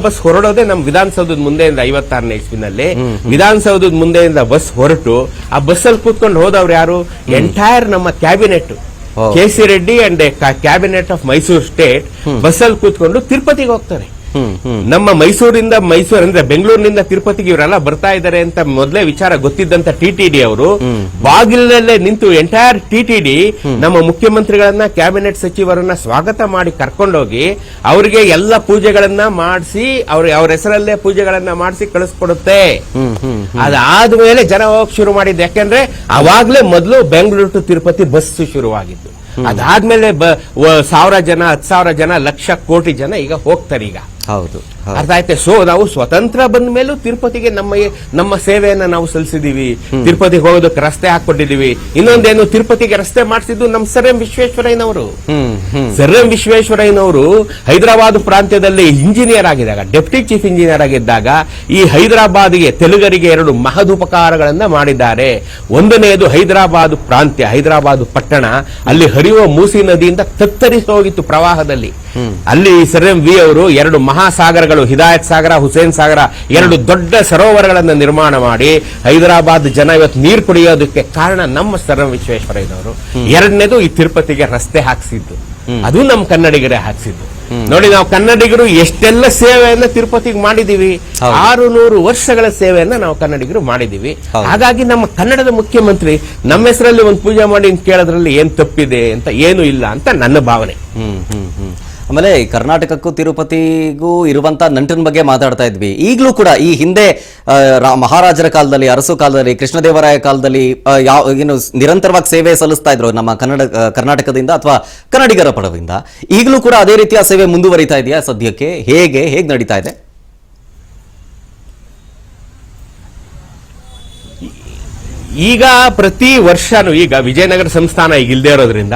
ಬಸ್ ಹೊರಡೋದೇ ನಮ್ ವಿಧಾನಸೌಧದ ಮುಂದೆಯಿಂದ 56ನೇ ಇಸ್ವಿನಲ್ಲಿ. ವಿಧಾನಸೌಧದ ಮುಂದೆಯಿಂದ ಬಸ್ ಹೊರಟು ಆ ಬಸ್ ಅಲ್ಲಿ ಕೂತ್ಕೊಂಡು ಹೋದವ್ರು ಯಾರು? ಎಂಟೈರ್ ನಮ್ಮ cabinet, K C Reddy and cabinet of Mysuru state bus ಅಲ್ಲಿ ಕೂತ್ಕೊಂಡು ತಿರುಪತಿಗೆ ಹೋಗ್ತಾರೆ. ನಮ್ಮ ಮೈಸೂರಿಂದ ಅಂದ್ರೆ ಬೆಂಗಳೂರಿನಿಂದ ತಿರುಪತಿಗೆ ಇವರೆಲ್ಲ ಬರ್ತಾ ಇದ್ದಾರೆ ಅಂತ ಮೊದಲೇ ವಿಚಾರ ಗೊತ್ತಿದ್ದಂತ ಟಿಟಿಡಿ ಅವರು ಬಾಗಿಲಲ್ಲೇ ನಿಂತು ಎಂಟೈರ್ ಟಿಟಿಡಿ ನಮ್ಮ ಮುಖ್ಯಮಂತ್ರಿಗಳನ್ನ, ಕ್ಯಾಬಿನೆಟ್ ಸಚಿವರನ್ನ ಸ್ವಾಗತ ಮಾಡಿ ಕರ್ಕೊಂಡೋಗಿ ಅವರಿಗೆ ಎಲ್ಲ ಪೂಜೆಗಳನ್ನ ಮಾಡಿಸಿ ಅವ್ರ ಹೆಸರಲ್ಲೇ ಪೂಜೆಗಳನ್ನ ಮಾಡಿಸಿ ಕಳಿಸ್ಕೊಡುತ್ತೆ. ಅದಾದ್ಮೇಲೆ ಜನ ಹೋಗಕ್ ಶುರು ಮಾಡಿದ್ದು. ಯಾಕೆಂದ್ರೆ ಅವಾಗ್ಲೇ ಮೊದಲು ಬೆಂಗಳೂರು ಟು ತಿರುಪತಿ ಬಸ್ ಶುರುವಾಗಿದ್ದು. ಅದಾದ್ಮೇಲೆ 1000 ಜನ, 10,000 ಜನ, ಲಕ್ಷ ಕೋಟಿ ಜನ ಈಗ ಹೋಗ್ತಾರೆ. ಈಗ ಹೌದು ಅರ್ಥ ಆಯ್ತೆ. ಸೊ ನಾವು ಸ್ವತಂತ್ರ ಬಂದ ಮೇಲೂ ತಿರುಪತಿಗೆ ನಮ್ಮ ಸೇವೆಯನ್ನ ನಾವು ಸಲ್ಲಿಸಿದೀವಿ. ತಿರುಪತಿಗೆ ಹೋಗೋದಕ್ಕೆ ರಸ್ತೆ ಹಾಕೊಟ್ಟಿದೀವಿ. ಇನ್ನೊಂದೇನು, ತಿರುಪತಿಗೆ ರಸ್ತೆ ಮಾಡಿಸಿದ್ದು ನಮ್ಮ ಸರ್ ಎಂ ವಿಶ್ವೇಶ್ವರಯ್ಯನವರು. ಸರ್ ಎಂ ವಿಶ್ವೇಶ್ವರಯ್ಯನವರು ಹೈದರಾಬಾದ್ ಪ್ರಾಂತ್ಯದಲ್ಲಿ ಇಂಜಿನಿಯರ್ ಆಗಿದ್ದಾಗ, ಡೆಪ್ಟಿ ಚೀಫ್ ಇಂಜಿನಿಯರ್ ಆಗಿದ್ದಾಗ ಈ ಹೈದರಾಬಾದ್ಗೆ ತೆಲುಗರಿಗೆ 2 ಮಹದುಪಕಾರಗಳನ್ನ ಮಾಡಿದ್ದಾರೆ. ಒಂದನೆಯದು ಹೈದರಾಬಾದ್ ಪ್ರಾಂತ್ಯ, ಹೈದರಾಬಾದ್ ಪಟ್ಟಣ, ಅಲ್ಲಿ ಹರಿಯುವ ಮೂಸಿ ನದಿಯಿಂದ ತತ್ತರಿಸಿ ಹೋಗಿತ್ತು ಪ್ರವಾಹದಲ್ಲಿ. ಅಲ್ಲಿ ಸರ್ ಎಂ ವಿ ಅವರು 2 ಮಹಾಸಾಗರಗಳು, ಹಿದಾಯತ್ ಸಾಗರ, ಹುಸೇನ್ ಸಾಗರ, 2 ದೊಡ್ಡ ಸರೋವರಗಳನ್ನು ನಿರ್ಮಾಣ ಮಾಡಿ ಹೈದರಾಬಾದ್ ಜನ ಇವತ್ತು ನೀರು ಕುಡಿಯೋದಕ್ಕೆ ಕಾರಣ ನಮ್ಮ ಸರ್ ಎಂ ವಿಶ್ವೇಶ್ವರಯ್ಯನವರು. ಎರಡನೇದು ಈ ತಿರುಪತಿಗೆ ರಸ್ತೆ ಹಾಕ್ಸಿದ್ದು, ಅದು ನಮ್ಮ ಕನ್ನಡಿಗರೇ ಹಾಕ್ಸಿದ್ದು. ನೋಡಿ, ನಾವು ಕನ್ನಡಿಗರು ಎಷ್ಟೆಲ್ಲ ಸೇವೆಯನ್ನ ತಿರುಪತಿಗೆ ಮಾಡಿದೀವಿ. 600 ವರ್ಷಗಳ ಸೇವೆಯನ್ನ ನಾವು ಕನ್ನಡಿಗರು ಮಾಡಿದೀವಿ. ಹಾಗಾಗಿ ನಮ್ಮ ಕನ್ನಡದ ಮುಖ್ಯಮಂತ್ರಿ ನಮ್ಮ ಹೆಸರಲ್ಲಿ ಒಂದು ಪೂಜೆ ಮಾಡಿ ಕೇಳೋದ್ರಲ್ಲಿ ಏನ್ ತಪ್ಪಿದೆ ಅಂತ ಏನೂ ಇಲ್ಲ ಅಂತ ನನ್ನ ಭಾವನೆ. ಆಮೇಲೆ ಕರ್ನಾಟಕಕ್ಕೂ ತಿರುಪತಿಗೂ ಇರುವಂತಹ ನಂಟಿನ ಬಗ್ಗೆ ಮಾತಾಡ್ತಾ ಇದ್ವಿ. ಈಗಲೂ ಕೂಡ ಈ ಹಿಂದೆ ಮಹಾರಾಜರ ಕಾಲದಲ್ಲಿ, ಅರಸು ಕಾಲದಲ್ಲಿ, ಕೃಷ್ಣದೇವರಾಯ ಕಾಲದಲ್ಲಿ ಏನು ನಿರಂತರವಾಗಿ ಸೇವೆ ಸಲ್ಲಿಸ್ತಾ ಇದ್ರು ನಮ್ಮ ಕರ್ನಾಟಕದಿಂದ ಅಥವಾ ಕನ್ನಡಿಗರ ಪಡವಿಂದ. ಈಗಲೂ ಕೂಡ ಅದೇ ರೀತಿಯ ಸೇವೆ ಮುಂದುವರಿತಾ ಇದೆಯಾ ಸದ್ಯಕ್ಕೆ? ಹೇಗೆ ನಡೀತಾ ಇದೆ? ಈಗ ಪ್ರತಿ ವರ್ಷನೂ ಈಗ ವಿಜಯನಗರ ಸಂಸ್ಥಾನ ಈಗ ಇಲ್ದೇ ಇರೋದ್ರಿಂದ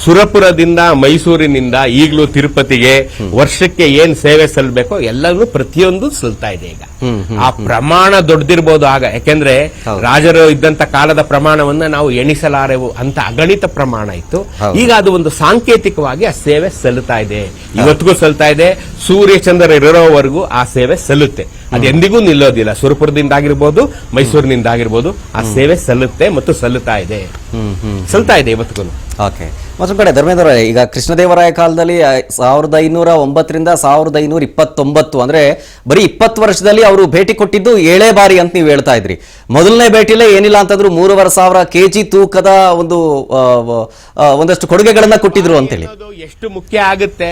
ಸುರಪುರದಿಂದ ಮೈಸೂರಿನಿಂದ ಈಗಲೂ ತಿರುಪತಿಗೆ ವರ್ಷಕ್ಕೆ ಏನ್ ಸೇವೆ ಸಲ್ಲಬೇಕೋ ಎಲ್ಲರೂ ಪ್ರತಿಯೊಂದು ಸಲ್ತಾ ಇದೆ. ಈಗ ಆ ಪ್ರಮಾಣ ದೊಡ್ಡದಿರ್ಬೋದು ಆಗ, ಯಾಕೆಂದ್ರೆ ರಾಜರು ಇದ್ದಂತ ಕಾಲದ ಪ್ರಮಾಣವನ್ನ ನಾವು ಎಣಿಸಲಾರೆವು ಅಂತ ಅಗಣಿತ ಪ್ರಮಾಣ ಇತ್ತು. ಈಗ ಅದು ಒಂದು ಸಾಂಕೇತಿಕವಾಗಿ ಆ ಸೇವೆ ಸಲ್ಲುತ್ತಾ ಇದೆ, ಇವತ್ತಿಗೂ ಸಲ್ತಾ ಇದೆ. ಸೂರ್ಯ ಚಂದ್ರ ಇರೋವರೆಗೂ ಆ ಸೇವೆ ಸಲ್ಲುತ್ತೆ, ಅದೆಂದಿಗೂ ನಿಲ್ಲೋದಿಲ್ಲ. ಸುರಪುರದಿಂದ ಆಗಿರ್ಬೋದು, ಮೈಸೂರಿನಿಂದ ಆಗಿರ್ಬೋದು, ಆ ಸೇವೆ ಸಲ್ಲುತ್ತೆ ಮತ್ತು ಸಲ್ಲುತ್ತಾ ಇದೆ, ಸಲ್ತಾ ಇದೆ ಇವತ್ತಿಗೂ. ಓಕೆ. ಮತ್ತೊಂದು ಕಡೆ ಧರ್ಮೇಂದ್ರ, ಈಗ ಕೃಷ್ಣದೇವರಾಯ ಕಾಲದಲ್ಲಿ 1509ರಿಂದ 1529 ಅಂದ್ರೆ ಬರೀ 20 ವರ್ಷದಲ್ಲಿ ಅವರು ಭೇಟಿ ಕೊಟ್ಟಿದ್ದು 7 ಬಾರಿ ಅಂತ ನೀವು ಹೇಳ್ತಾ ಇದ್ರಿ. ಮೊದಲನೇ ಭೇಟಿಲೇ ಏನಿಲ್ಲ ಅಂತಂದ್ರು 3,500 kg ತೂಕದ ಒಂದಷ್ಟು ಕೊಡುಗೆಗಳನ್ನ ಕೊಟ್ಟಿದ್ರು ಅಂತೇಳಿ. ಎಷ್ಟು ಮುಖ್ಯ ಆಗುತ್ತೆ.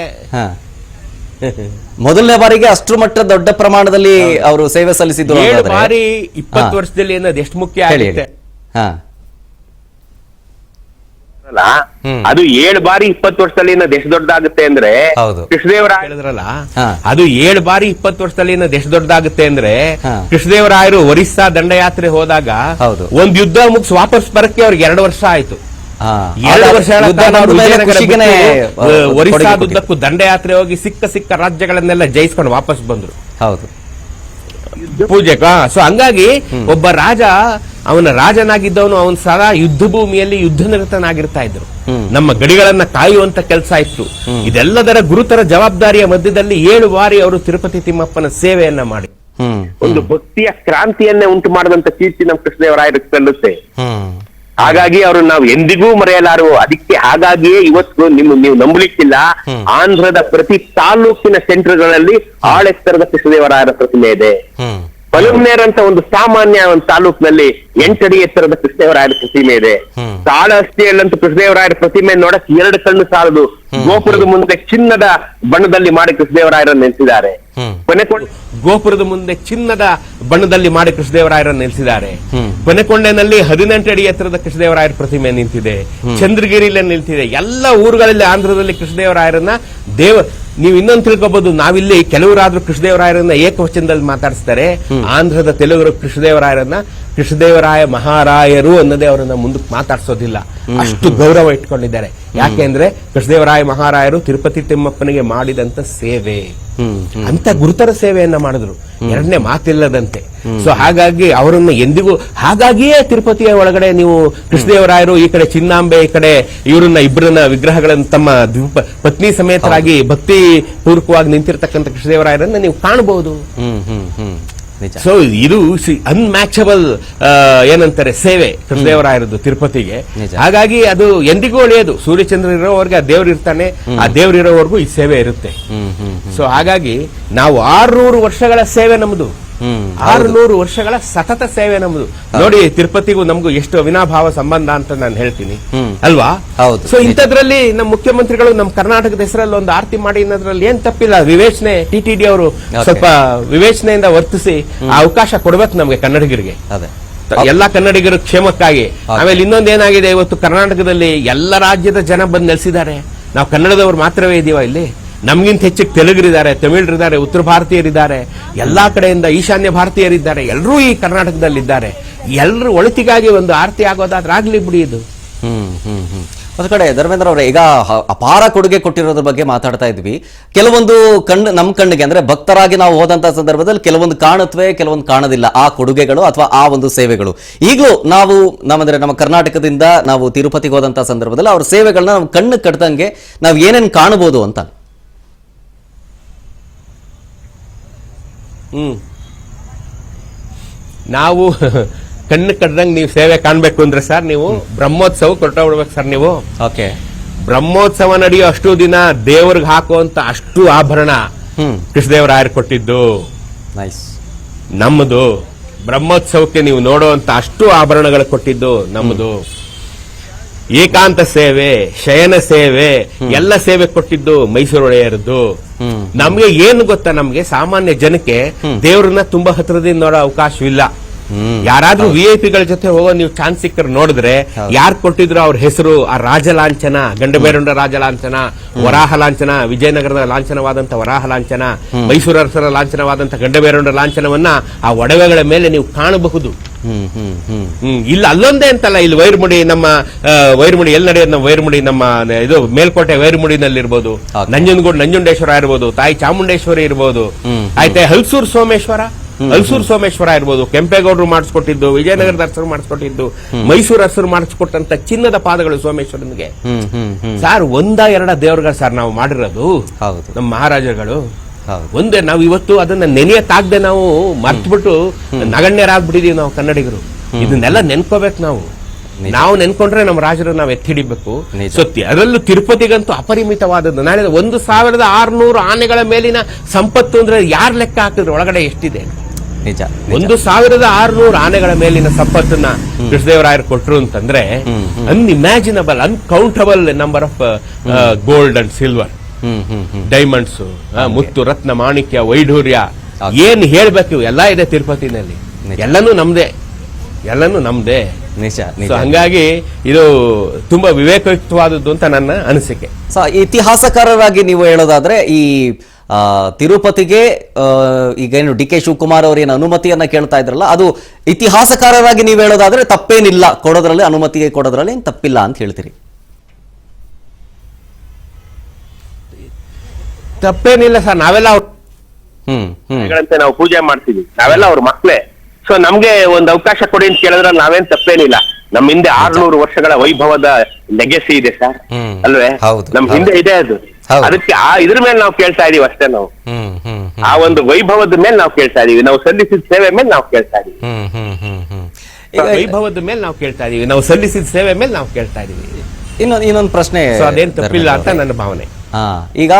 ಮೊದಲನೇ ಬಾರಿಗೆ ಅಷ್ಟು ಮಟ್ಟ ದೊಡ್ಡ ಪ್ರಮಾಣದಲ್ಲಿ ಅವರು ಸೇವೆ ಸಲ್ಲಿಸಿದ್ರು. 7 ಬಾರಿ 20 ವರ್ಷದಲ್ಲಿ ಅನ್ನೋದು ಎಷ್ಟು ಮುಖ್ಯ ಆಗುತ್ತೆ. ಅದು 7 ಬಾರಿ 20 ವರ್ಷದಲ್ಲಿ ಎಷ್ಟು ದೊಡ್ಡದಾಗುತ್ತೆ ಅಂದ್ರೆ ಕೃಷ್ಣದೇವರಾಯ ಹೇಳಿದ್ರಲ್ಲ, ಅದು 7 ಬಾರಿ 20 ವರ್ಷದಲ್ಲಿ ಎಷ್ಟು ದೊಡ್ಡದಾಗುತ್ತೆ ಅಂದ್ರೆ ಕೃಷ್ಣದೇವರಾಯರು ಒರಿಸ್ಸಾ ದಂಡಯಾತ್ರೆ ಹೋದಾಗ ಒಂದ್ ಯುದ್ಧ ಮುಗಿಸಿ ವಾಪಸ್ ಬರಕ್ಕೆ ಅವ್ರಿಗೆ 2 ವರ್ಷ ಆಯ್ತು. 2 ವರ್ಷಗಳ ಒರಿಸ್ಸಾದುದ್ದಕ್ಕೂ ದಂಡಯಾತ್ರೆ ಹೋಗಿ ಸಿಕ್ಕ ರಾಜ್ಯಗಳನ್ನೆಲ್ಲ ಜಯಿಸ್ಕೊಂಡು ವಾಪಸ್ ಬಂದ್ರು. ಹೌದು, ಪೂಜೆ. ಸೊ ಹಂಗಾಗಿ ಒಬ್ಬ ರಾಜ, ಅವನ ರಾಜನಾಗಿದ್ದವನು ಅವನು ಸದಾ ಯುದ್ಧ ಭೂಮಿಯಲ್ಲಿ ಯುದ್ಧ ನಿರತನಾಗಿರ್ತಾ ಇದ್ರು. ನಮ್ಮ ಗಡಿಗಳನ್ನ ಕಾಯುವಂತ ಕೆಲಸ ಇತ್ತು. ಇದೆಲ್ಲದರ ಗುರುತರ ಜವಾಬ್ದಾರಿಯ ಮಧ್ಯದಲ್ಲಿ 7 ಬಾರಿ ಅವರು ತಿರುಪತಿ ತಿಮ್ಮಪ್ಪನ ಸೇವೆಯನ್ನ ಮಾಡಿ ಒಂದು ಭಕ್ತಿಯ ಕ್ರಾಂತಿಯನ್ನೇ ಉಂಟು ಮಾಡಿದಂತ ಕೀರ್ತಿ ನಮ್ಮ ಕೃಷ್ಣದೇವರಾಯರಿಗೆ ಸಲ್ಲುತ್ತೆ. ಹಾಗಾಗಿ ಅವರು ನಾವು ಎಂದಿಗೂ ಮರೆಯಲಾರು. ಅದಕ್ಕೆ ಹಾಗಾಗಿಯೇ ಇವತ್ತು ನೀವು ನಂಬಲಿಕ್ಕಿಲ್ಲ, ಆಂಧ್ರದ ಪ್ರತಿ ತಾಲೂಕಿನ ಸೆಂಟರ್ಗಳಲ್ಲಿ ಆಳೆತ್ತರದ ಕೃಷ್ಣದೇವರಾಯರ ಪ್ರತಿಮೆ ಇದೆ. ಪಲುಮ್ನೇರ್ ಅಂತ ಒಂದು ಸಾಮಾನ್ಯ ಒಂದು ತಾಲೂಕಿನಲ್ಲಿ 8 ಅಡಿ ಎತ್ತರದ ಕೃಷ್ಣದೇವರಾಯರ ಪ್ರತಿಮೆ ಇದೆ. ಕಾಳಹಸ್ತಿಯಲ್ಲಂತೂ ಕೃಷ್ಣದೇವರಾಯರ ಪ್ರತಿಮೆ ನೋಡಕ್ 2 ಕಣ್ಣು ಸಾಲದು. ಗೋಪುರದ ಮುಂದೆ ಚಿನ್ನದ ಬಣ್ಣದಲ್ಲಿ ಮಾಡಿ ಕೃಷ್ಣದೇವರಾಯರನ್ನು ನೆಲೆಸಿದ್ದಾರೆ. ಗೋಪುರದ ಮುಂದೆ ಚಿನ್ನದ ಬಣ್ಣದಲ್ಲಿ ಮಾಡಿ ಕೃಷ್ಣದೇವರಾಯರನ್ನು ನೆಲೆಸಿದ್ದಾರೆ. ಕೊನೆಕೊಂಡೆನಲ್ಲಿ 18 ಅಡಿ ಎತ್ತರದ ಕೃಷ್ಣದೇವರಾಯರ ಪ್ರತಿಮೆ ನಿಂತಿದೆ. ಚಂದ್ರಗಿರಿಯಲ್ಲಿ ನಿಂತಿದೆ. ಎಲ್ಲ ಊರುಗಳಲ್ಲಿ ಆಂಧ್ರದಲ್ಲಿ ಕೃಷ್ಣದೇವರಾಯರನ್ನ ನೀವು ಇನ್ನೊಂದು ತಿಳ್ಕೊಬಹುದು. ನಾವಿಲ್ಲಿ ಕೆಲವರಾದ್ರೂ ಕೃಷ್ಣದೇವರಾಯರನ್ನ ಏಕವಚನದಲ್ಲಿ ಮಾತಾಡಿಸ್ತಾರೆ. ಆಂಧ್ರದ ತೆಲುಗರು ಕೃಷ್ಣದೇವರಾಯರನ್ನ ಕೃಷ್ಣದೇವರಾಯ ಮಹಾರಾಯರು ಅನ್ನೋದೇ ಅವರನ್ನ ಮುಂದಕ್ಕೆ ಮಾತಾಡ್ಸೋದಿಲ್ಲ. ಅಷ್ಟು ಗೌರವ ಇಟ್ಕೊಂಡಿದ್ದಾರೆ. ಯಾಕೆಂದ್ರೆ ಕೃಷ್ಣದೇವರಾಯ ಮಹಾರಾಯರು ತಿರುಪತಿ ತಿಮ್ಮಪ್ಪನಿಗೆ ಮಾಡಿದಂತ ಸೇವೆ ಅಂತ ಗುರುತರ ಸೇವೆಯನ್ನ ಮಾಡಿದ್ರು, ಎರಡನೇ ಮಾತಿಲ್ಲದಂತೆ. ಸೊ ಹಾಗಾಗಿ ಅವರನ್ನು ಎಂದಿಗೂ, ಹಾಗಾಗಿಯೇ ತಿರುಪತಿಯ ಒಳಗಡೆ ನೀವು ಕೃಷ್ಣದೇವರಾಯರು ಈ ಕಡೆ ಚಿನ್ನಾಂಬೆ, ಈ ಕಡೆ ಇಬ್ಬರನ್ನ ವಿಗ್ರಹಗಳನ್ನು ತಮ್ಮ ಪತ್ನಿ ಸಮೇತರಾಗಿ ಭಕ್ತಿ ಪೂರ್ವಕವಾಗಿ ನಿಂತಿರ್ತಕ್ಕಂಥ ಕೃಷ್ಣದೇವರಾಯರನ್ನ ನೀವು ಕಾಣಬಹುದು. ಸೊ ಇದು ಅನ್ಮ್ಯಾಚಬಲ್ ಏನಂತಾರೆ ಸೇವೆ ಕೃಷ್ಣದೇವರಾಯರದ್ದು ತಿರುಪತಿಗೆ. ಹಾಗಾಗಿ ಅದು ಎಂದಿಗೂ ಒಳ್ಳೆಯದು. ಸೂರ್ಯಚಂದ್ರ ಇರೋವರೆಗೆ ಆ ದೇವ್ರು ಇರ್ತಾನೆ, ಆ ದೇವ್ರು ಇರೋವರೆಗೂ ಈ ಸೇವೆ ಇರುತ್ತೆ. ಸೊ ಹಾಗಾಗಿ ನಾವು 600 ವರ್ಷಗಳ ಸೇವೆ ನಮ್ದು, 600 ವರ್ಷಗಳ ಸತತ ಸೇವೆ ನಮ್ದು. ನೋಡಿ, ತಿರುಪತಿಗೂ ನಮಗೂ ಎಷ್ಟು ಅವಿನಾಭಾವ ಸಂಬಂಧ ಅಂತ ನಾನು ಹೇಳ್ತೀನಿ ಅಲ್ವಾ. ಸೊ ಇಂಥದ್ರಲ್ಲಿ ನಮ್ಮ ಮುಖ್ಯಮಂತ್ರಿಗಳು ನಮ್ಮ ಕರ್ನಾಟಕದ ಹೆಸರಲ್ಲಿ ಒಂದು ಆರತಿ ಮಾಡಿ ಅನ್ನೋದ್ರಲ್ಲಿ ಏನ್ ತಪ್ಪಿಲ್ಲ. ವಿವೇಚನೆ, ಟಿಟಿಡಿ ಅವರು ಸ್ವಲ್ಪ ವಿವೇಚನೆಯಿಂದ ವರ್ತಿಸಿ ಆ ಅವಕಾಶ ಕೊಡ್ಬೇಕು ನಮ್ಗೆ ಕನ್ನಡಿಗರಿಗೆ, ಎಲ್ಲಾ ಕನ್ನಡಿಗರ ಕ್ಷೇಮಕ್ಕಾಗಿ. ಆಮೇಲೆ ಇನ್ನೊಂದೇನಾಗಿದೆ, ಇವತ್ತು ಕರ್ನಾಟಕದಲ್ಲಿ ಎಲ್ಲ ರಾಜ್ಯದ ಜನ ಬಂದು ನೆಲೆಸಿದ್ದಾರೆ. ನಾವು ಕನ್ನಡದವರು ಮಾತ್ರವೇ ಇದೀವ ಇಲ್ಲಿ? ನಮ್ಗಿಂತ ಹೆಚ್ಚಿಗೆ ತೆಲುಗರಿದ್ದಾರೆ, ತಮಿಳರಿದ್ದಾರೆ, ಉತ್ತರ ಭಾರತೀಯರಿದ್ದಾರೆ, ಎಲ್ಲಾ ಕಡೆಯಿಂದ ಈಶಾನ್ಯ ಭಾರತೀಯರಿದ್ದಾರೆ, ಎಲ್ಲರೂ ಈ ಕರ್ನಾಟಕದಲ್ಲಿದ್ದಾರೆ. ಎಲ್ಲರೂ ಒಳಿತಿಗಾಗಿ ಒಂದು ಆರತಿ ಆಗೋದಾದ್ರೆ ಆಗ್ಲಿ ಬಿಡಿ ಇದು. ಒಂದು ಕಡೆ ಧರ್ಮೇಂದ್ರ ಅವರೇ, ಈಗ ಅಪಾರ ಕೊಡುಗೆ ಕೊಟ್ಟಿರೋದ್ರ ಬಗ್ಗೆ ಮಾತಾಡ್ತಾ ಇದ್ವಿ. ಕೆಲವೊಂದು ನಮ್ಮ ಕಣ್ಣಿಗೆ ಅಂದ್ರೆ ಭಕ್ತರಾಗಿ ನಾವು ಹೋದಂತ ಸಂದರ್ಭದಲ್ಲಿ ಕೆಲವೊಂದು ಕಾಣುತ್ತವೆ, ಕೆಲವೊಂದು ಕಾಣೋದಿಲ್ಲ ಆ ಕೊಡುಗೆಗಳು ಅಥವಾ ಆ ಒಂದು ಸೇವೆಗಳು. ಈಗಲೂ ನಾವು ನಮ್ಮ ಕರ್ನಾಟಕದಿಂದ ನಾವು ತಿರುಪತಿಗೆ ಹೋದಂತ ಸಂದರ್ಭದಲ್ಲಿ ಅವ್ರ ಸೇವೆಗಳನ್ನ ನಾವು ಕಣ್ಣು ಕಟ್ಟದಂಗೆ ನಾವು ಏನೇನು ಕಾಣಬಹುದು ಅಂತ. ನಾವು ಕಣ್ಣು ಕಟ್ಟದಂಗೆ ನೀವು ಸೇವೆ ಕಾಣ್ಬೇಕು ಅಂದ್ರೆ ಸರ್, ನೀವು ಬ್ರಹ್ಮೋತ್ಸವ ಕೊಟ್ಟಬಿಡ್ಬೇಕು ಸರ್. ನೀವು ಓಕೆ, ಬ್ರಹ್ಮೋತ್ಸವ ನಡೆಯೋ ಅಷ್ಟು ದಿನ ದೇವ್ರಿಗೆ ಹಾಕುವಂತ ಅಷ್ಟು ಆಭರಣ ಕೃಷ್ಣದೇವರಾಯರು ಕೊಟ್ಟಿದ್ದು ನೈಸ್. ನಮ್ಮದು ಬ್ರಹ್ಮೋತ್ಸವಕ್ಕೆ ನೀವು ನೋಡುವಂತ ಅಷ್ಟು ಆಭರಣಗಳು ಕೊಟ್ಟಿದ್ದು ನಮ್ಮದು. ಏಕಾಂತ ಸೇವೆ, ಶಯನ ಸೇವೆ, ಎಲ್ಲ ಸೇವೆ ಕೊಟ್ಟಿದ್ದು ಮೈಸೂರು ಒಡೆಯರದ್ದು. ನಮ್ಗೆ ಏನು ಗೊತ್ತಾ, ನಮ್ಗೆ ಸಾಮಾನ್ಯ ಜನಕ್ಕೆ ದೇವ್ರನ್ನ ತುಂಬಾ ಹತ್ರದಿಂದ ನೋಡೋ ಅವಕಾಶವಿಲ್ಲ. ಯಾರಾದ್ರೂ VIP ಗಳ ಜೊತೆ ಹೋಗೋ ನೀವು ಚಾನ್ಸ್ ಸಿಕ್ಕರು ನೋಡಿದ್ರೆ ಯಾರು ಕೊಟ್ಟಿದ್ರು ಅವ್ರ ಹೆಸರು, ಆ ರಾಜಲಾಂಛನ, ಗಂಡಬೇರುಂಡ ರಾಜಲಾಂಛನ, ವರಾಹ ಲಾಂಛನ, ವಿಜಯನಗರದ ಲಾಂಛನವಾದಂತ ವರಾಹ ಲಾಂಛನ, ಮೈಸೂರು ಅರಸರ ಲಾಂಛನವಾದಂತ ಗಂಡಬೇರುಂಡ ಲಾಂಛನವನ್ನ ಆ ಒಡವೆಗಳ ಮೇಲೆ ನೀವು ಕಾಣಬಹುದು. ಇಲ್ಲ ಅಲ್ಲೊಂದೇ ಅಂತಲ್ಲ, ಇಲ್ಲಿ ವೈರ್ಮುಡಿ, ನಮ್ಮ ವೈರ್ಮುಡಿ ಎಲ್ಲಿ ನಡೆಯೋದು, ನಮ್ಮ ವೈರ್ಮುಡಿ, ನಮ್ಮ ಇದು ಮೇಲ್ಕೋಟೆ ವೈರ್ಮುಡಿನಲ್ಲಿರ್ಬೋದು, ನಂಜನಗೂಡು ನಂಜುಂಡೇಶ್ವರ ಇರ್ಬೋದು, ತಾಯಿ ಚಾಮುಂಡೇಶ್ವರಿ ಇರ್ಬೋದು, ಆಯ್ತಾ ಹಲ್ಸೂರು ಸೋಮೇಶ್ವರ ಇರ್ಬೋದು, ಕೆಂಪೇಗೌಡರು ಮಾಡಿಸ್ಕೊಟ್ಟಿದ್ದು, ವಿಜಯನಗರದ ಅರಸರು ಮಾಡಿಸ್ಕೊಟ್ಟಿದ್ದು, ಮೈಸೂರು ಅರಸರು ಮಾಡಿಸ್ಕೊಟ್ಟಂತ ಚಿನ್ನದ ಪಾದಗಳು ಸೋಮೇಶ್ವರನಿಗೆ. ಸರ್, ಎರಡ ದೇವರುಗಳು ಸರ್ ನಾವು ಮಾಡಿರೋದು, ನಮ್ಮ ಮಹಾರಾಜರುಗಳು. ಒಂದೇ, ನಾವು ಇವತ್ತು ಅದನ್ನ ನೆನೆಯಕ್ಕಾಗದೆ ನಾವು ಮರ್ತ್ಬಿಟ್ಟು ನಗಣ್ಯರಾಗ್ಬಿಟ್ಟಿದೀವಿ ನಾವು ಕನ್ನಡಿಗರು. ಇದನ್ನೆಲ್ಲ ನೆನ್ಕೋಬೇಕು ನಾವು ನೆನ್ಕೊಂಡ್ರೆ ನಮ್ಮ ರಾಜರು ನಾವು ಎತ್ತಿಡಿಬೇಕು. ಸತ್ಯ, ಅದರಲ್ಲೂ ತಿರುಪತಿಗಂತೂ ಅಪರಿಮಿತವಾದದ್ದು. ನಾಳೆ 1600 ಆನೆಗಳ ಮೇಲಿನ ಸಂಪತ್ತು ಅಂದ್ರೆ ಯಾರು ಲೆಕ್ಕ ಹಾಕಿದ್ರೆ ಒಳಗಡೆ ಎಷ್ಟಿದೆ? 1600 ಆನೆಗಳ ಮೇಲಿನ ಸಂಪತ್ತನ್ನ ಕೃಷ್ಣದೇವರಾಯರು ಕೊಟ್ರು ಅಂತಂದ್ರೆ unimaginable, uncountable number of gold and silver, diamonds, ಮುತ್ತು, ರತ್ನ, ಮಾಣಿಕ್ಯ, ವೈಢೂರ್ಯ, ಏನ್ ಹೇಳ್ಬೇಕು, ಎಲ್ಲ ಇದೆ ತಿರುಪತಿನಲ್ಲಿ. ಎಲ್ಲನೂ ನಮ್ದೇ. ಹಂಗಾಗಿ ಇದು ತುಂಬಾ ವಿವೇಕಯುಕ್ತವಾದದ್ದು ಅಂತ ನನ್ನ ಅನಿಸಿಕೆ. ಇತಿಹಾಸಕಾರರಾಗಿ ನೀವು ಹೇಳೋದಾದ್ರೆ ಈ ತಿರುಪತಿಗೆ ಈಗ ಏನು DK ಶಿವಕುಮಾರ್ ಅವರು ಏನು ಅನುಮತಿಯನ್ನ ಕೇಳ್ತಾ ಇದ್ರಲ್ಲ, ಅದು ಇತಿಹಾಸಕಾರರಾಗಿ ನೀವು ಹೇಳೋದಾದ್ರೆ ತಪ್ಪೇನಿಲ್ಲ, ಕೊಡೋದ್ರಲ್ಲಿ ಅನುಮತಿಗೆ ಕೊಡೋದ್ರಲ್ಲಿ ಏನ್ ತಪ್ಪಿಲ್ಲ ಅಂತ ಹೇಳ್ತೀರಿ? ತಪ್ಪೇನಿಲ್ಲ ಸರ್, ನಾವೆಲ್ಲ ನಾವು ಪೂಜೆ ಮಾಡ್ತೀವಿ, ನಾವೆಲ್ಲ ಅವ್ರ ಮಕ್ಳೇ. ಸೊ ನಮ್ಗೆ ಒಂದು ಅವಕಾಶ ಕೊಡಿ ಅಂತ ಕೇಳಿದ್ರೆ ನಾವೇನ್ ತಪ್ಪೇನಿಲ್ಲ. ನಮ್ ಹಿಂದೆ 600 ವರ್ಷಗಳ ವೈಭವದ ಲೆಗೆಸಿ ಇದೆ ಸರ್, ಅಲ್ವೇ? ನಮ್ ಹಿಂದೆ ಇದೆ ಅದು. ಅದಕ್ಕೆ ಇದ್ರ ಮೇಲೆ ನಾವು ಕೇಳ್ತಾ ಇದೀವಿ ಅಷ್ಟೇ. ನಾವು ಆ ಒಂದು ವೈಭವದ ಮೇಲೆ ನಾವು ಕೇಳ್ತಾ ಇದೀವಿ, ನಾವು ಸಲ್ಲಿಸಿದ ಸೇವೆ ಮೇಲೆ ನಾವು ಕೇಳ್ತಾ ಇದೀವಿ. ವೈಭವದ ಮೇಲೆ ನಾವು ಕೇಳ್ತಾ ಇದೀವಿ, ನಾವು ಸಲ್ಲಿಸಿದ ಸೇವೆ ಮೇಲೆ ನಾವು ಕೇಳ್ತಾ ಇದೀವಿ. ಇನ್ನೊಂದು ಪ್ರಶ್ನೆ, ಅದೇನ್ ತಪ್ಪಿಲ್ಲ ಅಂತ ನನ್ನ ಭಾವನೆ. ಈಗ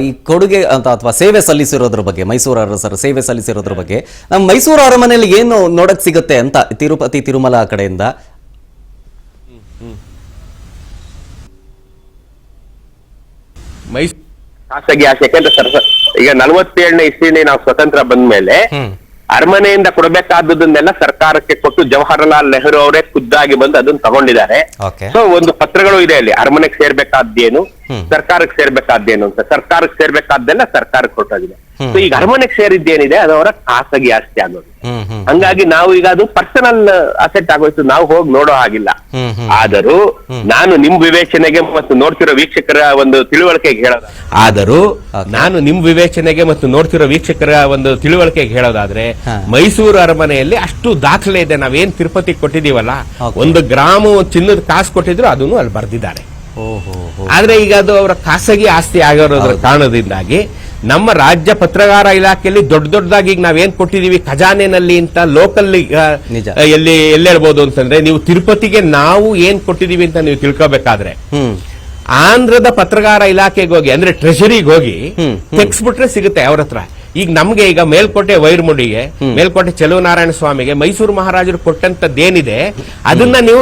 ಈ ಕೊಡುಗೆ ಅಂತ ಅಥವಾ ಸೇವೆ ಸಲ್ಲಿಸಿರೋದ್ರ ಬಗ್ಗೆ, ಮೈಸೂರು ಅರಸರ ಸೇವೆ ಸಲ್ಲಿಸಿರೋದ್ರ ಬಗ್ಗೆ ನಮ್ಮ ಮೈಸೂರು ಅರಮನೆಯಲ್ಲಿ ಏನು ನೋಡಕ್ ಸಿಗುತ್ತೆ ಅಂತ ತಿರುಪತಿ ತಿರುಮಲ ಕಡೆಯಿಂದ? ಖಾಸಗಿ ಆಸೆ, ಯಾಕಂದ್ರೆ ಈಗ 47ನೇ ಇಸ್ವಿನಲ್ಲಿ ನಾವು ಸ್ವತಂತ್ರ ಬಂದ ಮೇಲೆ ಅರಮನೆಯಿಂದ ಕೊಡಬೇಕಾದದನ್ನೆಲ್ಲ ಸರ್ಕಾರಕ್ಕೆ ಕೊಟ್ಟು ಜವಾಹರಲಾಲ್ ನೆಹರು ಅವರೇ ಖುದ್ದಾಗಿ ಬಂದು ಅದನ್ನ ತಗೊಂಡಿದ್ದಾರೆ. ಸೊ ಒಂದು ಪತ್ರಗಳು ಇದೆ ಅಲ್ಲಿ, ಅರಮನೆಗೆ ಸೇರ್ಬೇಕಾದ್ದೇನು, ಸರ್ಕಾರಕ್ಕೆ ಸೇರ್ಬೇಕಾದ್ದೇನು ಅಂತ. ಸರ್ಕಾರಕ್ಕೆ ಸೇರ್ಬೇಕಾದ್ದೆಲ್ಲ ಸರ್ಕಾರಕ್ಕೆ ಕೊಟ್ಟೋಗಿದೆ. ಸೊ ಈಗ ಅರಮನೆಗೆ ಸೇರಿದ್ದೇನಿದೆ ಅದು ಅವರ ಖಾಸಗಿ ಆಸ್ತಿ ಆಗೋದು. ಹಂಗಾಗಿ ನಾವು ಈಗ ಅದು ಪರ್ಸನಲ್ ಅಸೆಟ್ ಆಗೋಯ್ತು, ನಾವು ಹೋಗಿ ನೋಡೋ ಹಾಗಿಲ್ಲ. ಆದರೂ ನಾನು ನಿಮ್ ವಿವೇಚನೆಗೆ ಮತ್ತು ನೋಡ್ತಿರೋ ವೀಕ್ಷಕರ ಒಂದು ತಿಳುವಳಿಕೆಗೆ ಹೇಳೋದಾದ್ರೆ ಮೈಸೂರು ಅರಮನೆಯಲ್ಲಿ ಅಷ್ಟು ದಾಖಲೆ ಇದೆ. ನಾವೇನ್ ತಿರುಪತಿ ಕೊಟ್ಟಿದೀವಲ್ಲ, 1 ಗ್ರಾಮ್ ಚಿನ್ನದ ಕಾಸು ಕೊಟ್ಟಿದ್ರು ಅದನ್ನು ಅಲ್ಲಿ ಬರ್ದಿದ್ದಾರೆ. ಆದ್ರೆ ಈಗ ಅದು ಅವರ ಖಾಸಗಿ ಆಸ್ತಿ ಆಗಿರೋದ್ರ ಕಾರಣದಿಂದಾಗಿ ನಮ್ಮ ರಾಜ್ಯ ಪತ್ರಗಾರ ಇಲಾಖೆಯಲ್ಲಿ ದೊಡ್ಡದಾಗಿ ಈಗ ನಾವೇನ್ ಕೊಟ್ಟಿದೀವಿ ಖಜಾನೆನಲ್ಲಿ ಅಂತ ಲೋಕಲ್ ಎಲ್ಲಿ ಹೇಳ್ಬೋದು ಅಂತಂದ್ರೆ, ನೀವು ತಿರುಪತಿಗೆ ನಾವು ಏನ್ ಕೊಟ್ಟಿದೀವಿ ಅಂತ ನೀವು ತಿಳ್ಕೋಬೇಕಾದ್ರೆ ಆಂಧ್ರದ ಪತ್ರಗಾರ ಇಲಾಖೆಗೆ ಹೋಗಿ, ಅಂದ್ರೆ ಟ್ರೆಷರಿಗೆ ಹೋಗಿ ತೆಗ್ಸ್ಬಿಟ್ರೆ ಸಿಗುತ್ತೆ ಅವ್ರ ಹತ್ರ. ಈಗ ನಮ್ಗೆ ಈಗ ಮೇಲ್ಕೋಟೆ ವೈರ್ಮುಡಿಗೆ, ಮೇಲ್ಕೋಟೆ ಚೆಲುವನಾರಾಯಣ ಸ್ವಾಮಿಗೆ ಮೈಸೂರು ಮಹಾರಾಜರು ಕೊಟ್ಟಂತದ್ದೇನಿದೆ ಅದನ್ನ ನೀವು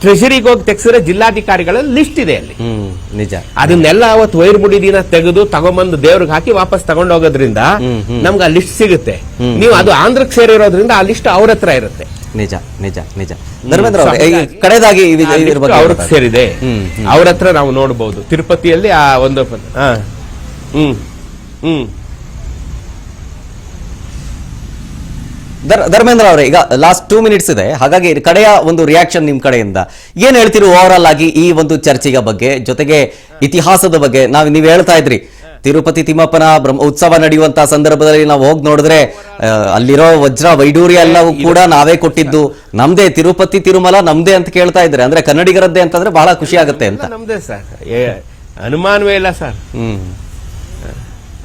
ಟ್ರೆಷರಿಗೆ ಹೋಗಿ ತೆಗ್ಸಿದ್ರೆ ಜಿಲ್ಲಾಧಿಕಾರಿಗಳ ಲಿಸ್ಟ್ ಇದೆ ಅಲ್ಲಿ. ನಿಜ, ಅದನ್ನೆಲ್ಲ ಅವತ್ತು ವೈರ್ಮುಡಿ ದಿನ ತೆಗೆದು ತಗೊಂಬಂದು ದೇವ್ರಿಗೆ ಹಾಕಿ ವಾಪಸ್ ತಗೊಂಡೋಗೋದ್ರಿಂದ ನಮ್ಗೆ ಆ ಲಿಸ್ಟ್ ಸಿಗುತ್ತೆ. ನೀವು ಅದು ಆಂಧ್ರಕ್ಕೆ ಸೇರಿರೋದ್ರಿಂದ ಆ ಲಿಸ್ಟ್ ಅವ್ರ ಹತ್ರ ಇರುತ್ತೆ. ನಿಜ ನಿಜ ನಿಜ. ಧರ್ಮೇಂದ್ರ ಕಡೆದಾಗಿ ಅವ್ರಿಗೆ ಸೇರಿದೆ, ಅವ್ರ ಹತ್ರ ನಾವು ನೋಡಬಹುದು. ತಿರುಪತಿಯಲ್ಲಿ ಆ ಒಂದು ಹ್ಮ್ ಹ್ಮ್ ಧರ್ಮೇಂದ್ರ ಅವರೇ, ಈಗ ಲಾಸ್ಟ್ 2 ಮಿನಿಟ್ಸ್ ಇದೆ, ಹಾಗಾಗಿ ಕಡೆಯ ಒಂದು ರಿಯಾಕ್ಷನ್ ನಿಮ್ ಕಡೆಯಿಂದ ಏನ್ ಹೇಳ್ತೀರಿ ಓವರ್ ಆಲ್ ಆಗಿ ಈ ಒಂದು ಚರ್ಚೆಯ ಬಗ್ಗೆ, ಜೊತೆಗೆ ಇತಿಹಾಸದ ಬಗ್ಗೆ? ನೀವು ಹೇಳ್ತಾ ಇದ್ರಿ ತಿರುಪತಿ ತಿಮ್ಮಪ್ಪನ ಉತ್ಸವ ನಡೆಯುವಂತಹ ಸಂದರ್ಭದಲ್ಲಿ ನಾವು ಹೋಗಿ ನೋಡಿದ್ರೆ ಅಲ್ಲಿರೋ ವಜ್ರ ವೈಡೂರ್ಯ ಎಲ್ಲವೂ ಕೂಡ ನಾವೇ ಕೊಟ್ಟಿದ್ದು, ನಮ್ದೇ ತಿರುಪತಿ ತಿರುಮಲ ನಮ್ದೇ ಅಂತ ಕೇಳ್ತಾ ಇದ್ರೆ, ಅಂದ್ರೆ ಕನ್ನಡಿಗರದ್ದೇ ಅಂತಂದ್ರೆ ಬಹಳ ಖುಷಿ ಆಗುತ್ತೆ ಅಂತ. ನಮ್ದೇ ಸರ್, ಅನುಮಾನವೇ ಇಲ್ಲ ಸರ್.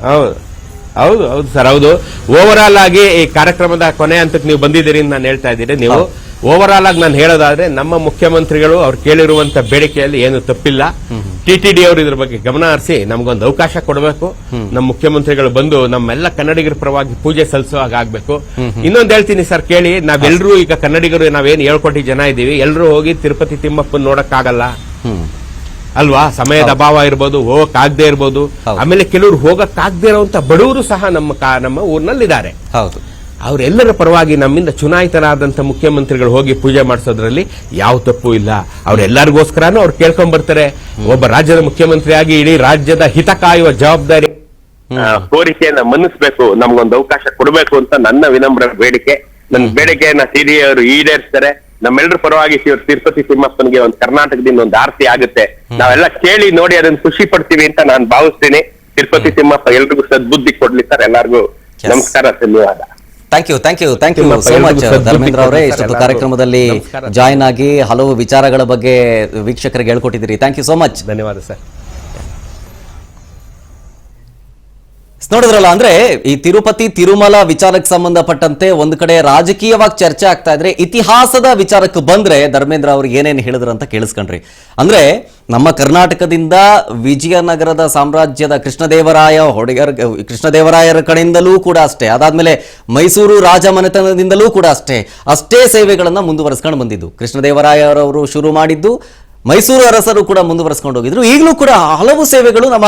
ಹೌದು ಹೌದು ಹೌದು ಸರ್, ಹೌದು. ಓವರ್ ಆಲ್ ಆಗಿ ಈ ಕಾರ್ಯಕ್ರಮದ ಕೊನೆ ಹಂತಕ್ಕೆ ನೀವು ಬಂದಿದ್ದೀರಿ ಅಂತ ನಾನು ಹೇಳ್ತಾ ಇದ್ದೀನಿ. ನೀವು ಓವರ್ ಆಲ್ ಆಗಿ ನಾನು ಹೇಳೋದಾದ್ರೆ, ನಮ್ಮ ಮುಖ್ಯಮಂತ್ರಿಗಳು ಅವ್ರು ಕೇಳಿರುವಂತ ಬೇಡಿಕೆಯಲ್ಲಿ ಏನು ತಪ್ಪಿಲ್ಲ. TTD ಅವರು ಇದ್ರ ಬಗ್ಗೆ ಗಮನ ಹರಿಸಿ ನಮ್ಗೊಂದು ಅವಕಾಶ ಕೊಡಬೇಕು. ನಮ್ಮ ಮುಖ್ಯಮಂತ್ರಿಗಳು ಬಂದು ನಮ್ಮೆಲ್ಲ ಕನ್ನಡಿಗರ ಪರವಾಗಿ ಪೂಜೆ ಸಲ್ಲಿಸುವಾಗ ಆಗ್ಬೇಕು. ಇನ್ನೊಂದು ಹೇಳ್ತೀನಿ ಸರ್, ಕೇಳಿ. ನಾವೆಲ್ಲರೂ ಈಗ ಕನ್ನಡಿಗರು ನಾವೇನು 7 ಕೋಟಿ ಜನ ಇದ್ದೀವಿ, ಎಲ್ಲರೂ ಹೋಗಿ ತಿರುಪತಿ ತಿಮ್ಮಪ್ಪನ ನೋಡಕ್ಕಾಗಲ್ಲ ಅಲ್ವಾ? ಸಮಯದ ಅಭಾವ ಇರ್ಬೋದು, ಹೋಗಕ್ಕಾಗದೇ ಇರ್ಬೋದು. ಆಮೇಲೆ ಕೆಲವರು ಹೋಗಕ್ಕಾಗದೇ ಇರುವಂತ ಬಡವರು ಸಹ ನಮ್ಮ ಊರಿನಲ್ಲಿದ್ದಾರೆ. ಹೌದು, ಅವರೆಲ್ಲರ ಪರವಾಗಿ ನಮ್ಮಿಂದ ಚುನಾಯಿತರಾದಂತ ಮುಖ್ಯಮಂತ್ರಿಗಳು ಹೋಗಿ ಪೂಜೆ ಮಾಡಿಸೋದ್ರಲ್ಲಿ ಯಾವ ತಪ್ಪು ಇಲ್ಲ. ಅವರೆಲ್ಲರಿಗೋಸ್ಕರನೂ ಅವ್ರು ಕೇಳ್ಕೊಂಡ್ ಬರ್ತಾರೆ. ಒಬ್ಬ ರಾಜ್ಯದ ಮುಖ್ಯಮಂತ್ರಿಯಾಗಿ ಇಡೀ ರಾಜ್ಯದ ಹಿತ ಕಾಯುವ ಜವಾಬ್ದಾರಿ, ಕೋರಿಕೆಯನ್ನ ಮನ್ನಿಸ್ಬೇಕು, ನಮ್ಗೊಂದು ಅವಕಾಶ ಕೊಡಬೇಕು ಅಂತ ನನ್ನ ವಿನಮ್ರ ಬೇಡಿಕೆ. ನನ್ನ ಬೇಡಿಕೆಯನ್ನ TTD ಅವರು ಈಡೇರಿಸ್ತಾರೆ. ನಮ್ಮೆಲ್ಲರ ಪರವಾಗಿ ತಿರುಪತಿ ತಿಮ್ಮಪ್ಪನಿಗೆ ಒಂದು ಕರ್ನಾಟಕದಿಂದ ಒಂದು ಆರತಿ ಆಗುತ್ತೆ. ನಾವೆಲ್ಲ ಕೇಳಿ ನೋಡಿ ಅದನ್ನ ಖುಷಿ ಪಡ್ತೀವಿ ಅಂತ ನಾನು ಭಾವಿಸ್ತೀನಿ. ತಿರುಪತಿ ತಿಮ್ಮಪ್ಪ ಎಲ್ರಿಗೂ ಸದ್ಬುದ್ಧಿ ಕೊಡ್ಲಿ ಸರ್. ಎಲ್ಲರಿಗೂ ನಮಸ್ಕಾರ, ಧನ್ಯವಾದ. Thank you so much Dharmendra ಅವರೇ. ಇಷ್ಟೊತ್ತು ಕಾರ್ಯಕ್ರಮದಲ್ಲಿ ಜಾಯ್ನ್ ಆಗಿ ಹಲವು ವಿಚಾರಗಳ ಬಗ್ಗೆ ವೀಕ್ಷಕರಿಗೆ ಹೇಳ್ಕೊಟ್ಟಿದ್ದೀರಿ. Thank you so much. ಧನ್ಯವಾದ ಸರ್. ನೋಡಿದ್ರಲ್ಲ, ಅಂದ್ರೆ ಈ ತಿರುಪತಿ ತಿರುಮಲ ವಿಚಾರಕ್ಕೆ ಸಂಬಂಧಪಟ್ಟಂತೆ ಒಂದು ಕಡೆ ರಾಜಕೀಯವಾಗಿ ಚರ್ಚೆ ಆಗ್ತಾ ಇದ್ರೆ, ಇತಿಹಾಸದ ವಿಚಾರಕ್ಕೆ ಬಂದ್ರೆ ಧರ್ಮೇಂದ್ರ ಅವ್ರಿಗೆ ಏನೇನು ಹೇಳಿದ್ರು ಅಂತ ಕೇಳಿಸ್ಕೊಂಡ್ರಿ. ಅಂದ್ರೆ ನಮ್ಮ ಕರ್ನಾಟಕದಿಂದ ವಿಜಯನಗರದ ಸಾಮ್ರಾಜ್ಯದ ಕೃಷ್ಣದೇವರಾಯರ ಕಡೆಯಿಂದಲೂ ಕೂಡ ಅಷ್ಟೇ, ಅದಾದ್ಮೇಲೆ ಮೈಸೂರು ರಾಜಮನೆತನದಿಂದಲೂ ಕೂಡ ಅಷ್ಟೇ ಸೇವೆಗಳನ್ನ ಮುಂದುವರೆಸ್ಕೊಂಡು ಬಂದಿದ್ದು. ಕೃಷ್ಣದೇವರಾಯರವರು ಶುರು ಮಾಡಿದ್ದು, ಮೈಸೂರು ಅರಸರು ಕೂಡ ಮುಂದುವರೆಸ್ಕೊಂಡು ಹೋಗಿದ್ರು. ಈಗಲೂ ಕೂಡ ಹಲವು ಸೇವೆಗಳು ನಮ್ಮ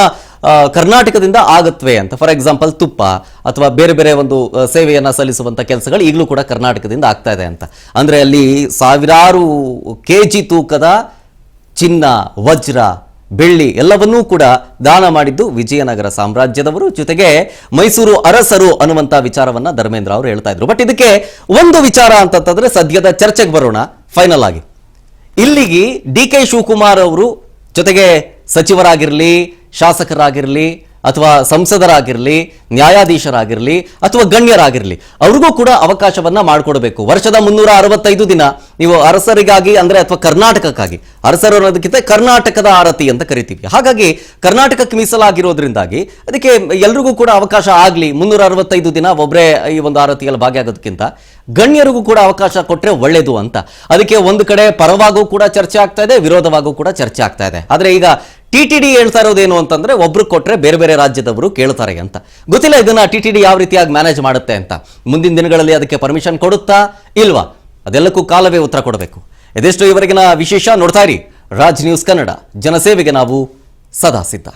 ಕರ್ನಾಟಕದಿಂದ ಆಗತ್ವೆ ಅಂತ. ಫಾರ್ ಎಕ್ಸಾಂಪಲ್ ತುಪ್ಪ ಅಥವಾ ಬೇರೆ ಬೇರೆ ಒಂದು ಸೇವೆಯನ್ನ ಸಲ್ಲಿಸುವಂತ ಕೆಲಸಗಳು ಈಗಲೂ ಕೂಡ ಕರ್ನಾಟಕದಿಂದ ಆಗ್ತಾ ಇದೆ ಅಂತ. ಅಂದ್ರೆ ಅಲ್ಲಿ ಸಾವಿರಾರು ಕೆಜಿ ತೂಕದ ಚಿನ್ನ, ವಜ್ರ, ಬೆಳ್ಳಿ ಎಲ್ಲವನ್ನೂ ಕೂಡ ದಾನ ಮಾಡಿದ್ದು ವಿಜಯನಗರ ಸಾಮ್ರಾಜ್ಯದವರು, ಜೊತೆಗೆ ಮೈಸೂರು ಅರಸರು ಅನ್ನುವಂತ ವಿಚಾರವನ್ನ ಧರ್ಮೇಂದ್ರ ಅವರು ಹೇಳ್ತಾ ಇದ್ರು. ಬಟ್ ಇದಕ್ಕೆ ಒಂದು ವಿಚಾರ ಅಂತಂತಂದ್ರೆ ಸದ್ಯದ ಚರ್ಚೆಗೆ ಬರೋಣ. ಫೈನಲ್ ಆಗಿ ಇಲ್ಲಿಗೆ DK ಶಿವಕುಮಾರ್ ಅವರು ಜೊತೆಗೆ ಸಚಿವರಾಗಿರಲಿ, ಶಾಸಕರಾಗಿರಲಿ, ಅಥವಾ ಸಂಸದರಾಗಿರಲಿ, ನ್ಯಾಯಾಧೀಶರಾಗಿರಲಿ ಅಥವಾ ಗಣ್ಯರಾಗಿರಲಿ, ಅವ್ರಿಗೂ ಕೂಡ ಅವಕಾಶವನ್ನ ಮಾಡಿಕೊಡಬೇಕು. ವರ್ಷದ 365 ದಿನ ನೀವು ಅರಸರಿಗಾಗಿ ಅಂದ್ರೆ ಅಥವಾ ಕರ್ನಾಟಕಕ್ಕಾಗಿ, ಅರಸರು ಅನ್ನೋದಕ್ಕಿಂತ ಕರ್ನಾಟಕದ ಆರತಿ ಅಂತ ಕರಿತೀವಿ. ಹಾಗಾಗಿ ಕರ್ನಾಟಕಕ್ಕೆ ಮೀಸಲಾಗಿರೋದ್ರಿಂದಾಗಿ ಅದಕ್ಕೆ ಎಲ್ರಿಗೂ ಕೂಡ ಅವಕಾಶ ಆಗಲಿ. 365 ದಿನ ಒಬ್ಬರೇ ಈ ಒಂದು ಆರತಿಯಲ್ಲಿ ಭಾಗಿಯಾಗೋದಕ್ಕಿಂತ ಗಣ್ಯರಿಗೂ ಕೂಡ ಅವಕಾಶ ಕೊಟ್ಟರೆ ಒಳ್ಳೇದು ಅಂತ. ಅದಕ್ಕೆ ಒಂದು ಕಡೆ ಪರವಾಗೂ ಕೂಡ ಚರ್ಚೆ ಆಗ್ತಾ ಇದೆ, ವಿರೋಧವಾಗೂ ಕೂಡ ಚರ್ಚೆ ಆಗ್ತಾ ಇದೆ. ಆದ್ರೆ ಈಗ TTD ಹೇಳ್ತಾ ಇರೋದೇನು ಅಂತಂದ್ರೆ, ಒಬ್ರು ಕೊಟ್ರೆ ಬೇರೆ ಬೇರೆ ರಾಜ್ಯದವರು ಕೇಳ್ತಾರೆ ಅಂತ. ಗೊತ್ತಿಲ್ಲ ಇದನ್ನ TTD ಯಾವ ರೀತಿಯಾಗಿ ಮ್ಯಾನೇಜ್ ಮಾಡುತ್ತೆ ಅಂತ. ಮುಂದಿನ ದಿನಗಳಲ್ಲಿ ಅದಕ್ಕೆ ಪರ್ಮಿಷನ್ ಕೊಡುತ್ತಾ ಇಲ್ವಾ, ಅದೆಲ್ಲಕ್ಕೂ ಕಾಲವೇ ಉತ್ತರ ಕೊಡಬೇಕು. ಇದೆಷ್ಟು ಇವರೆಗಿನ ವಿಶೇಷ. ನೋಡ್ತಾ ಇರಿ ರಾಜ್ ನ್ಯೂಸ್ ಕನ್ನಡ, ಜನಸೇವೆಗೆ ನಾವು ಸದಾ ಸಿದ್ಧ.